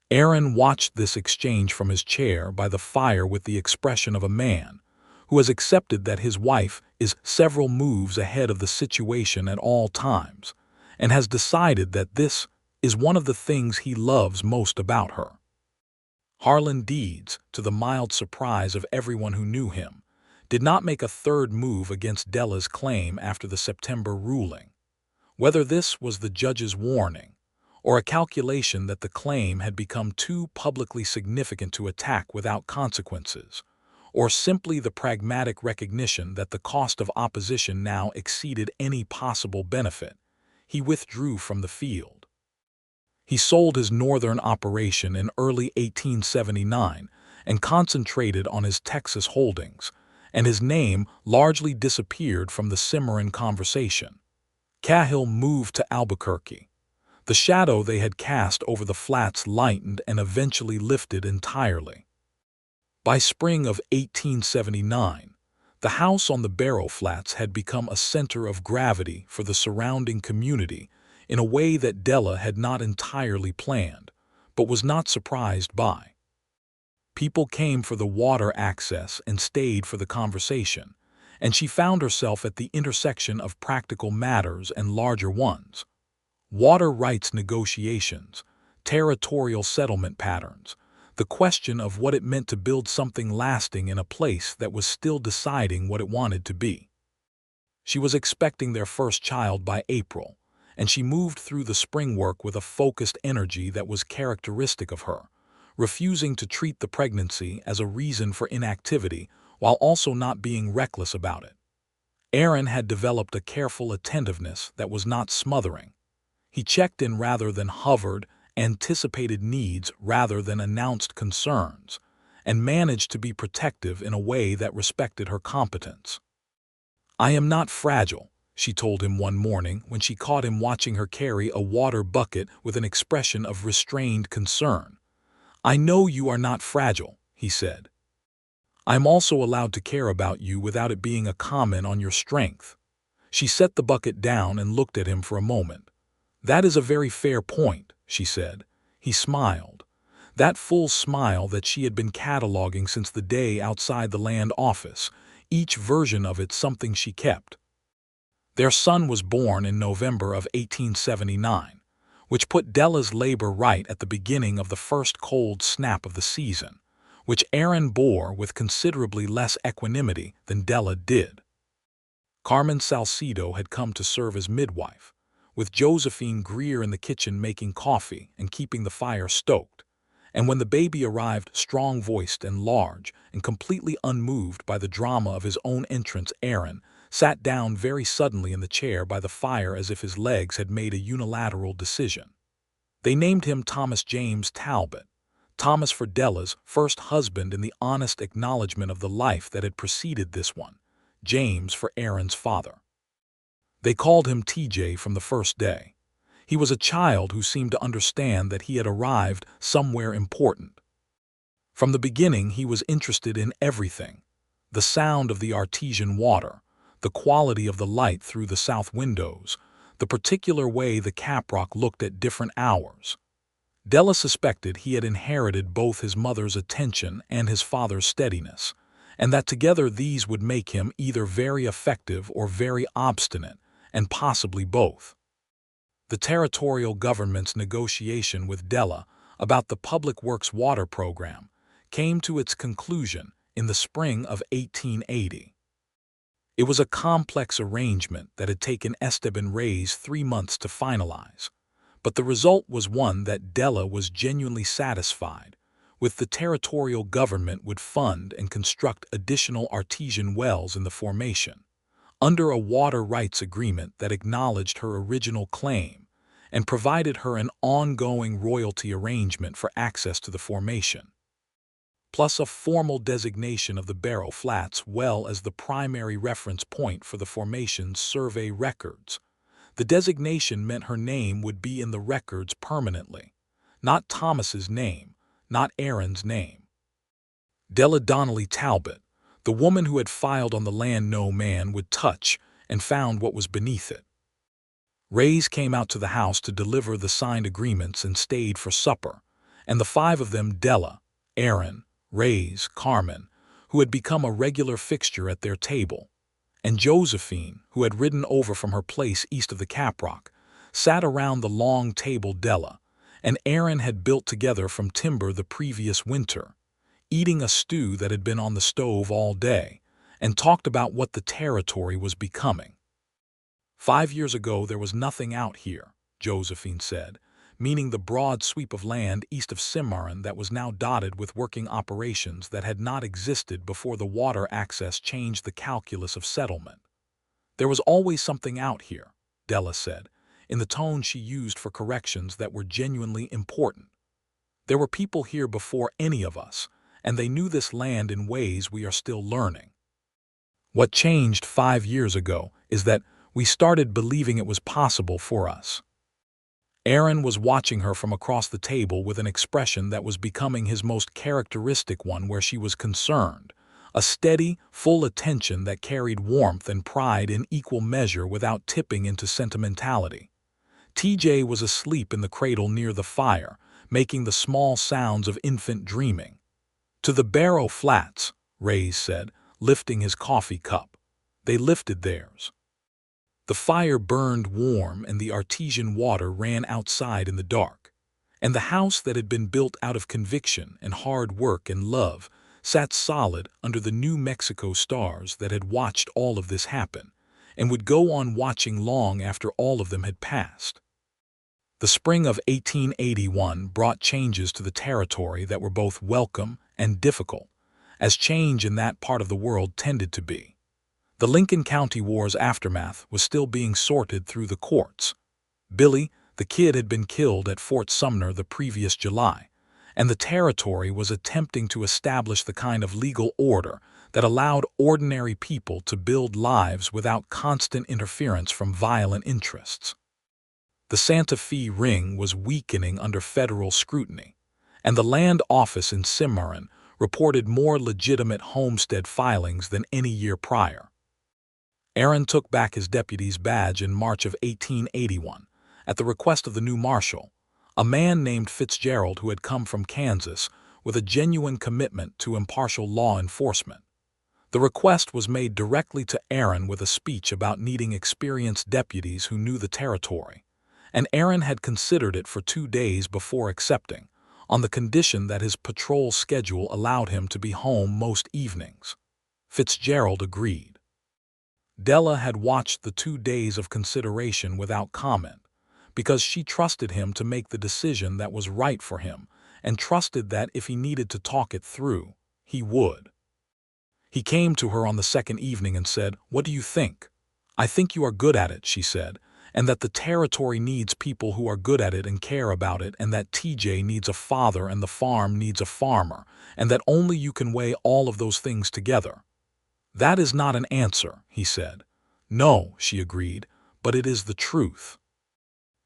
Aaron watched this exchange from his chair by the fire with the expression of a man who has accepted that his wife is several moves ahead of the situation at all times, and has decided that this is one of the things he loves most about her. Harlan Deeds, to the mild surprise of everyone who knew him, did not make a third move against Della's claim after the September ruling. Whether this was the judge's warning, or a calculation that the claim had become too publicly significant to attack without consequences, or simply the pragmatic recognition that the cost of opposition now exceeded any possible benefit, he withdrew from the field. He sold his northern operation in early 1879 and concentrated on his Texas holdings, and his name largely disappeared from the Cimarron conversation. Cahill moved to Albuquerque. The shadow they had cast over the flats lightened and eventually lifted entirely. By spring of 1879, the house on the Barrow Flats had become a center of gravity for the surrounding community in a way that Della had not entirely planned, but was not surprised by. People came for the water access and stayed for the conversation, and she found herself at the intersection of practical matters and larger ones. Water rights negotiations, territorial settlement patterns, the question of what it meant to build something lasting in a place that was still deciding what it wanted to be. She was expecting their first child by April, and she moved through the spring work with a focused energy that was characteristic of her, refusing to treat the pregnancy as a reason for inactivity while also not being reckless about it. Aaron had developed a careful attentiveness that was not smothering. He checked in rather than hovered, anticipated needs rather than announced concerns, and managed to be protective in a way that respected her competence. "I am not fragile," she told him one morning when she caught him watching her carry a water bucket with an expression of restrained concern. "I know you are not fragile," he said. "I'm also allowed to care about you without it being a comment on your strength." She set the bucket down and looked at him for a moment. "That is a very fair point," she said. He smiled. That full smile that she had been cataloging since the day outside the land office, each version of it something she kept. Their son was born in November of 1879, which put Della's labor right at the beginning of the first cold snap of the season, which Aaron bore with considerably less equanimity than Della did. Carmen Salcedo had come to serve as midwife, with Josephine Greer in the kitchen making coffee and keeping the fire stoked, and when the baby arrived strong-voiced and large and completely unmoved by the drama of his own entrance, Aaron sat down very suddenly in the chair by the fire as if his legs had made a unilateral decision. They named him Thomas James Talbot, Thomas for Della's first husband in the honest acknowledgement of the life that had preceded this one, James for Aaron's father. They called him TJ from the first day. He was a child who seemed to understand that he had arrived somewhere important. From the beginning he was interested in everything: the sound of the artesian water, the quality of the light through the south windows, the particular way the caprock looked at different hours. Della suspected he had inherited both his mother's attention and his father's steadiness, and that together these would make him either very effective or very obstinate, and possibly both. The territorial government's negotiation with Della about the Public Works water program came to its conclusion in the spring of 1880. It was a complex arrangement that had taken Esteban Reyes 3 months to finalize, but the result was one that Della was genuinely satisfied with. The territorial government would fund and construct additional artesian wells in the formation, under a water rights agreement that acknowledged her original claim and provided her an ongoing royalty arrangement for access to the formation, plus a formal designation of the Barrow Flats well as the primary reference point for the formation's survey records. The designation meant her name would be in the records permanently, not Thomas's name, not Aaron's name. Della Donnelly Talbot, the woman who had filed on the land no man would touch and found what was beneath it. Reyes came out to the house to deliver the signed agreements and stayed for supper, and the 5 of them, Della, Aaron, Reyes, Carmen, who had become a regular fixture at their table, and Josephine, who had ridden over from her place east of the caprock, sat around the long table Della and Aaron had built together from timber the previous winter, eating a stew that had been on the stove all day, and talked about what the territory was becoming. 5 years ago there was nothing out here, Josephine said, meaning the broad sweep of land east of Cimarron that was now dotted with working operations that had not existed before the water access changed the calculus of settlement. There was always something out here, Della said, in the tone she used for corrections that were genuinely important. There were people here before any of us, and they knew this land in ways we are still learning. What changed 5 years ago is that we started believing it was possible for us. Aaron was watching her from across the table with an expression that was becoming his most characteristic one, where she was concerned, a steady, full attention that carried warmth and pride in equal measure without tipping into sentimentality. TJ was asleep in the cradle near the fire, making the small sounds of infant dreaming. "To the Barrow Flats," Reyes said, lifting his coffee cup. They lifted theirs. The fire burned warm and the artesian water ran outside in the dark, and the house that had been built out of conviction and hard work and love sat solid under the New Mexico stars that had watched all of this happen, and would go on watching long after all of them had passed. The spring of 1881 brought changes to the territory that were both welcome and difficult, as change in that part of the world tended to be. The Lincoln County War's aftermath was still being sorted through the courts. Billy, the kid, had been killed at Fort Sumner the previous July, and the territory was attempting to establish the kind of legal order that allowed ordinary people to build lives without constant interference from violent interests. The Santa Fe ring was weakening under federal scrutiny, and the land office in Cimarron reported more legitimate homestead filings than any year prior. Aaron took back his deputy's badge in March of 1881 at the request of the new marshal, a man named Fitzgerald who had come from Kansas with a genuine commitment to impartial law enforcement. The request was made directly to Aaron with a speech about needing experienced deputies who knew the territory, and Aaron had considered it for 2 days before accepting, on the condition that his patrol schedule allowed him to be home most evenings. Fitzgerald agreed. Della had watched the 2 days of consideration without comment, because she trusted him to make the decision that was right for him, and trusted that if he needed to talk it through, he would. He came to her on the second evening and said, "What do you think?" "I think you are good at it," she said, "and that the territory needs people who are good at it and care about it, and that TJ needs a father and the farm needs a farmer, and that only you can weigh all of those things together." "That is not an answer," he said. "No," she agreed, "but it is the truth."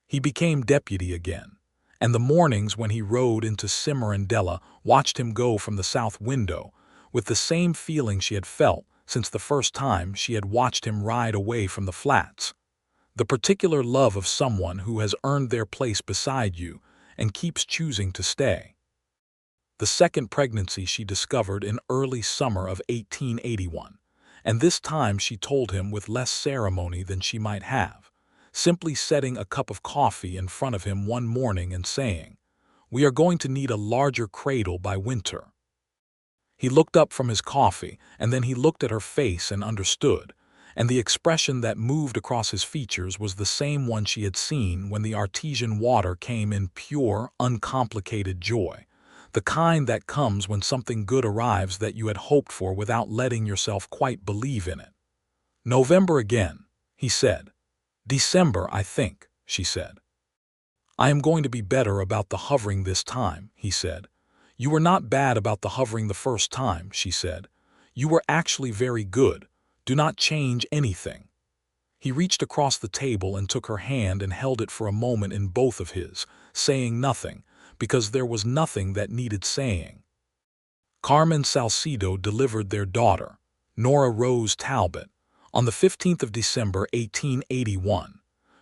He became deputy again, and the mornings when he rode into Cimarron, Della watched him go from the south window with the same feeling she had felt since the first time she had watched him ride away from the flats. The particular love of someone who has earned their place beside you and keeps choosing to stay. The second pregnancy she discovered in early summer of 1881, and this time she told him with less ceremony than she might have, simply setting a cup of coffee in front of him one morning and saying, "We are going to need a larger cradle by winter." He looked up from his coffee, and then he looked at her face and understood, and the expression that moved across his features was the same one she had seen when the artesian water came in pure, uncomplicated joy, the kind that comes when something good arrives that you had hoped for without letting yourself quite believe in it. "November again," he said. "December, I think," she said. "I am going to be better about the hovering this time," he said. "You were not bad about the hovering the first time," she said. "You were actually very good. Do not change anything." He reached across the table and took her hand and held it for a moment in both of his, saying nothing, because there was nothing that needed saying. Carmen Salcedo delivered their daughter, Nora Rose Talbot, on the 15th of December 1881,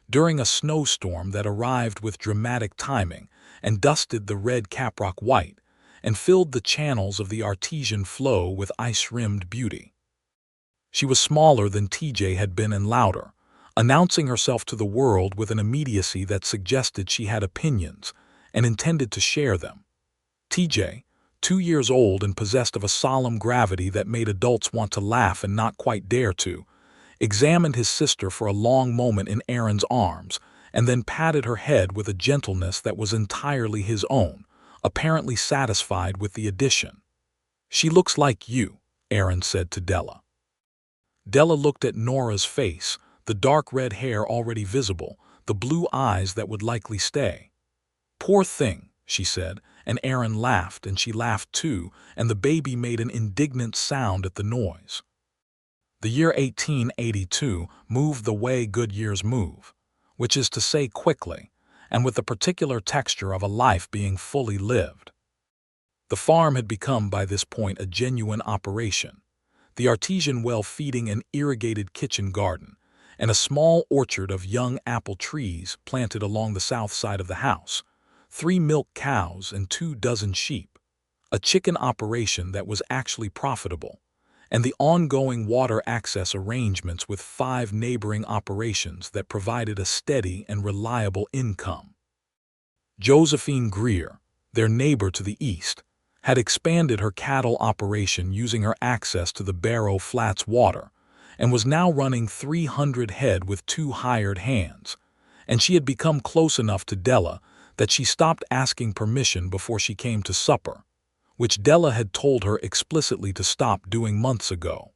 during a snowstorm that arrived with dramatic timing and dusted the red Caprock white and filled the channels of the artesian flow with ice-rimmed beauty. She was smaller than TJ had been and louder, announcing herself to the world with an immediacy that suggested she had opinions and intended to share them. TJ, 2 years old and possessed of a solemn gravity that made adults want to laugh and not quite dare to, examined his sister for a long moment in Aaron's arms and then patted her head with a gentleness that was entirely his own, apparently satisfied with the addition. "She looks like you," Aaron said to Della. Della looked at Nora's face, the dark red hair already visible, the blue eyes that would likely stay. "Poor thing," she said, and Aaron laughed, and she laughed too, and the baby made an indignant sound at the noise. The year 1882 moved the way good years move, which is to say quickly, and with the particular texture of a life being fully lived. The farm had become by this point a genuine operation, the artesian well feeding an irrigated kitchen garden, and a small orchard of young apple trees planted along the south side of the house, 3 milk cows and 2 dozen sheep, a chicken operation that was actually profitable, and the ongoing water access arrangements with 5 neighboring operations that provided a steady and reliable income. Josephine Greer, their neighbor to the east, had expanded her cattle operation using her access to the Barrow Flats water, and was now running 300 head with 2 hired hands, and she had become close enough to Della that she stopped asking permission before she came to supper, which Della had told her explicitly to stop doing months ago.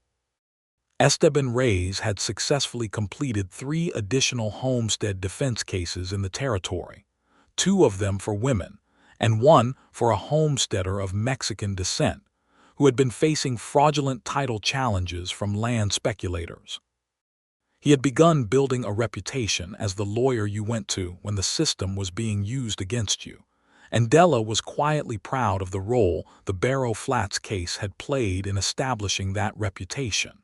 Esteban Reyes had successfully completed 3 additional homestead defense cases in the territory, 2 of them for women, and 1 for a homesteader of Mexican descent who had been facing fraudulent title challenges from land speculators. He had begun building a reputation as the lawyer you went to when the system was being used against you, and Della was quietly proud of the role the Barrow Flats case had played in establishing that reputation.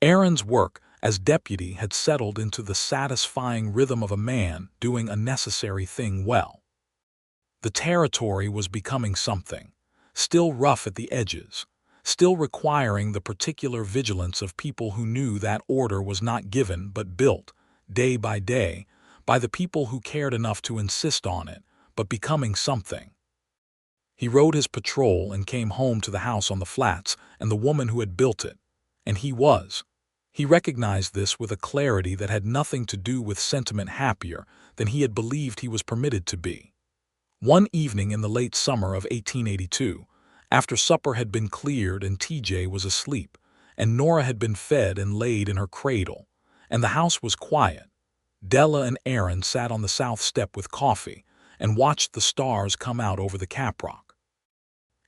Aaron's work as deputy had settled into the satisfying rhythm of a man doing a necessary thing well. The territory was becoming something, still rough at the edges, still requiring the particular vigilance of people who knew that order was not given but built, day by day, by the people who cared enough to insist on it, but becoming something. He rode his patrol and came home to the house on the flats and the woman who had built it, and he recognized this with a clarity that had nothing to do with sentiment happier than he had believed he was permitted to be. One evening in the late summer of 1882, after supper had been cleared and TJ was asleep, and Nora had been fed and laid in her cradle, and the house was quiet, Della and Aaron sat on the south step with coffee and watched the stars come out over the caprock.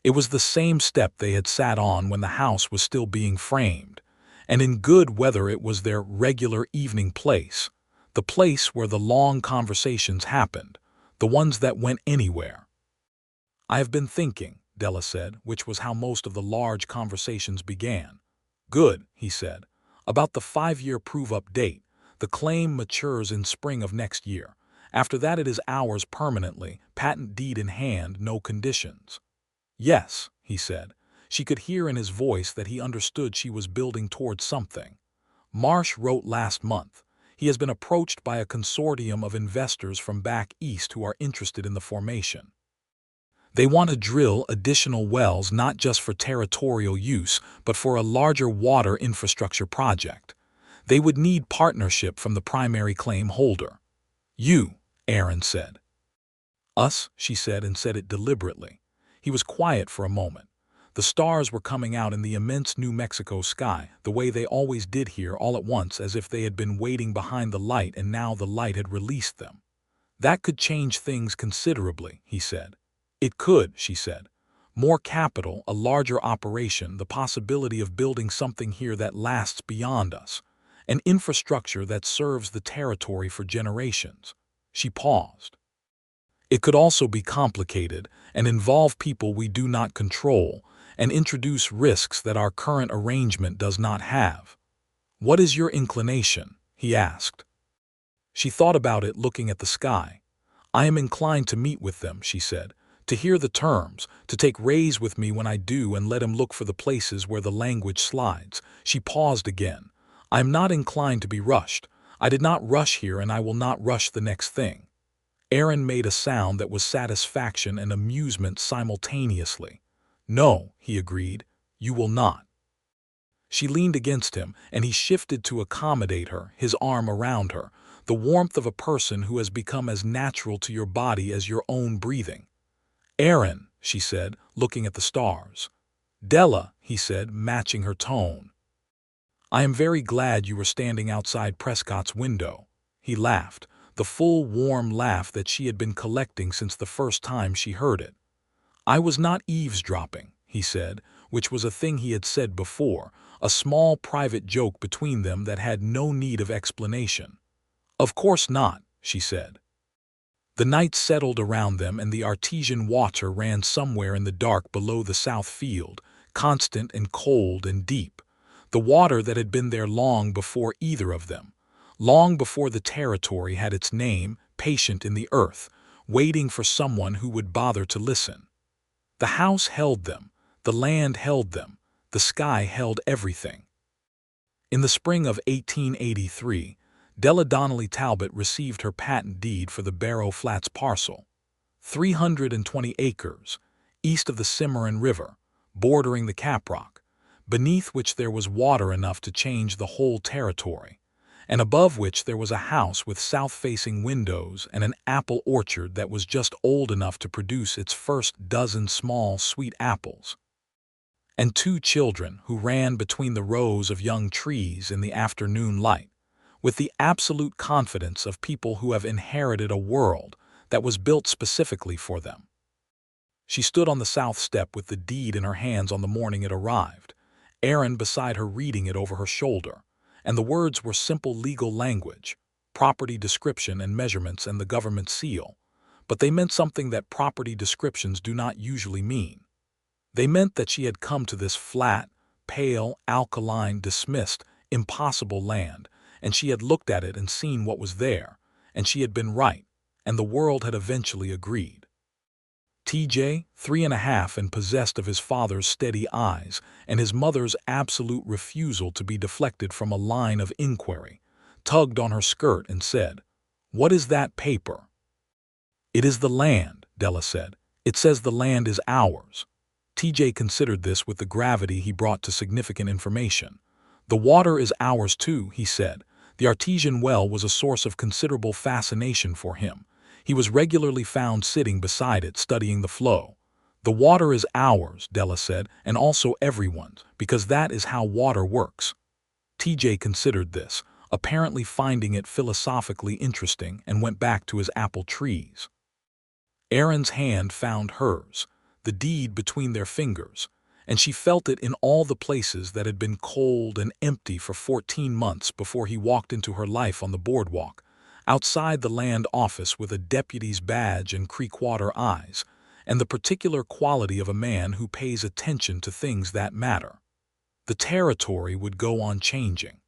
It was the same step they had sat on when the house was still being framed, and in good weather it was their regular evening place, the place where the long conversations happened, the ones that went anywhere. "I have been thinking," Della said, which was how most of the large conversations began. "Good," he said, "about the 5-year prove-up date. The claim matures in spring of next year. After that it is ours permanently, patent deed in hand, no conditions." "Yes," he said. She could hear in his voice that he understood she was building towards something. "Marsh wrote last month. He has been approached by a consortium of investors from back east who are interested in the formation. They want to drill additional wells not just for territorial use, but for a larger water infrastructure project. They would need partnership from the primary claim holder." "You," Aaron said. "Us," she said, and said it deliberately. He was quiet for a moment. The stars were coming out in the immense New Mexico sky, the way they always did here, all at once, as if they had been waiting behind the light and now the light had released them. "That could change things considerably," he said. "It could," she said. "More capital, a larger operation, the possibility of building something here that lasts beyond us, an infrastructure that serves the territory for generations." She paused. "It could also be complicated and involve people we do not control, and introduce risks that our current arrangement does not have." "What is your inclination?" he asked. She thought about it, looking at the sky. "I am inclined to meet with them," she said, "to hear the terms, to take Reyes with me when I do and let him look for the places where the language slides." She paused again. "I am not inclined to be rushed. I did not rush here and I will not rush the next thing." Aaron made a sound that was satisfaction and amusement simultaneously. "No," he agreed, "you will not." She leaned against him, and he shifted to accommodate her, his arm around her, the warmth of a person who has become as natural to your body as your own breathing. "Aaron," she said, looking at the stars. "Della," he said, matching her tone. "I am very glad you were standing outside Prescott's window." He laughed, the full, warm laugh that she had been collecting since the first time she heard it. "I was not eavesdropping," he said, which was a thing he had said before, a small private joke between them that had no need of explanation. "Of course not," she said. The night settled around them and the artesian water ran somewhere in the dark below the south field, constant and cold and deep, the water that had been there long before either of them, long before the territory had its name, patient in the earth, waiting for someone who would bother to listen. The house held them, the land held them, the sky held everything. In the spring of 1883, Della Donnelly Talbot received her patent deed for the Barrow Flats parcel, 320 acres, east of the Cimarron River, bordering the caprock, beneath which there was water enough to change the whole territory, and above which there was a house with south-facing windows and an apple orchard that was just old enough to produce its first dozen small, sweet apples, and 2 children who ran between the rows of young trees in the afternoon light, with the absolute confidence of people who have inherited a world that was built specifically for them. She stood on the south step with the deed in her hands on the morning it arrived, Aaron beside her reading it over her shoulder, and the words were simple legal language, property description and measurements and the government seal, but they meant something that property descriptions do not usually mean. They meant that she had come to this flat, pale, alkaline, dismissed, impossible land, and she had looked at it and seen what was there, and she had been right, and the world had eventually agreed. TJ, 3.5 and possessed of his father's steady eyes and his mother's absolute refusal to be deflected from a line of inquiry, tugged on her skirt and said, "What is that paper?" "It is the land," Della said. "It says the land is ours." TJ considered this with the gravity he brought to significant information. "The water is ours too," he said. The artesian well was a source of considerable fascination for him. He was regularly found sitting beside it studying the flow. "The water is ours," Della said, "and also everyone's, because that is how water works." TJ considered this, apparently finding it philosophically interesting, and went back to his apple trees. Aaron's hand found hers, the deed between their fingers, and she felt it in all the places that had been cold and empty for 14 months before he walked into her life on the boardwalk, outside the land office with a deputy's badge and creekwater eyes, and the particular quality of a man who pays attention to things that matter. The territory would go on changing.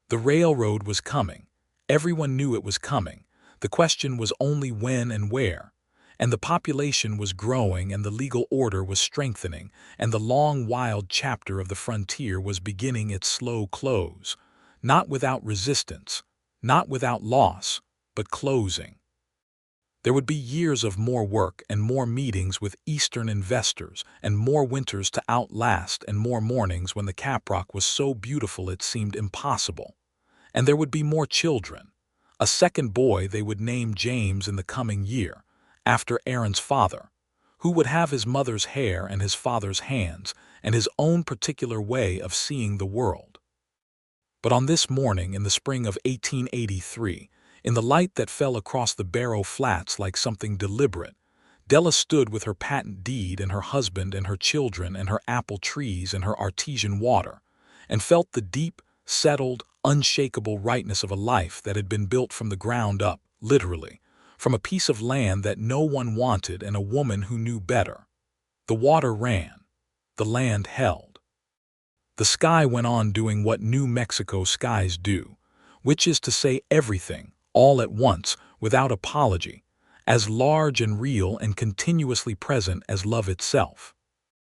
The railroad was coming. Everyone knew it was coming. The question was only when and where. And the population was growing and the legal order was strengthening, and the long, wild chapter of the frontier was beginning its slow close, not without resistance, not without loss, but closing. There would be years of more work and more meetings with Eastern investors and more winters to outlast and more mornings when the caprock was so beautiful it seemed impossible. And there would be more children. A second boy they would name James in the coming year, after Aaron's father, who would have his mother's hair and his father's hands and his own particular way of seeing the world. But on this morning in the spring of 1883, in the light that fell across the Barrow Flats like something deliberate, Della stood with her patent deed and her husband and her children and her apple trees and her artesian water, and felt the deep, settled, unshakable rightness of a life that had been built from the ground up, literally, from a piece of land that no one wanted and a woman who knew better. The water ran. The land held. The sky went on doing what New Mexico skies do, which is to say everything, all at once, without apology, as large and real and continuously present as love itself.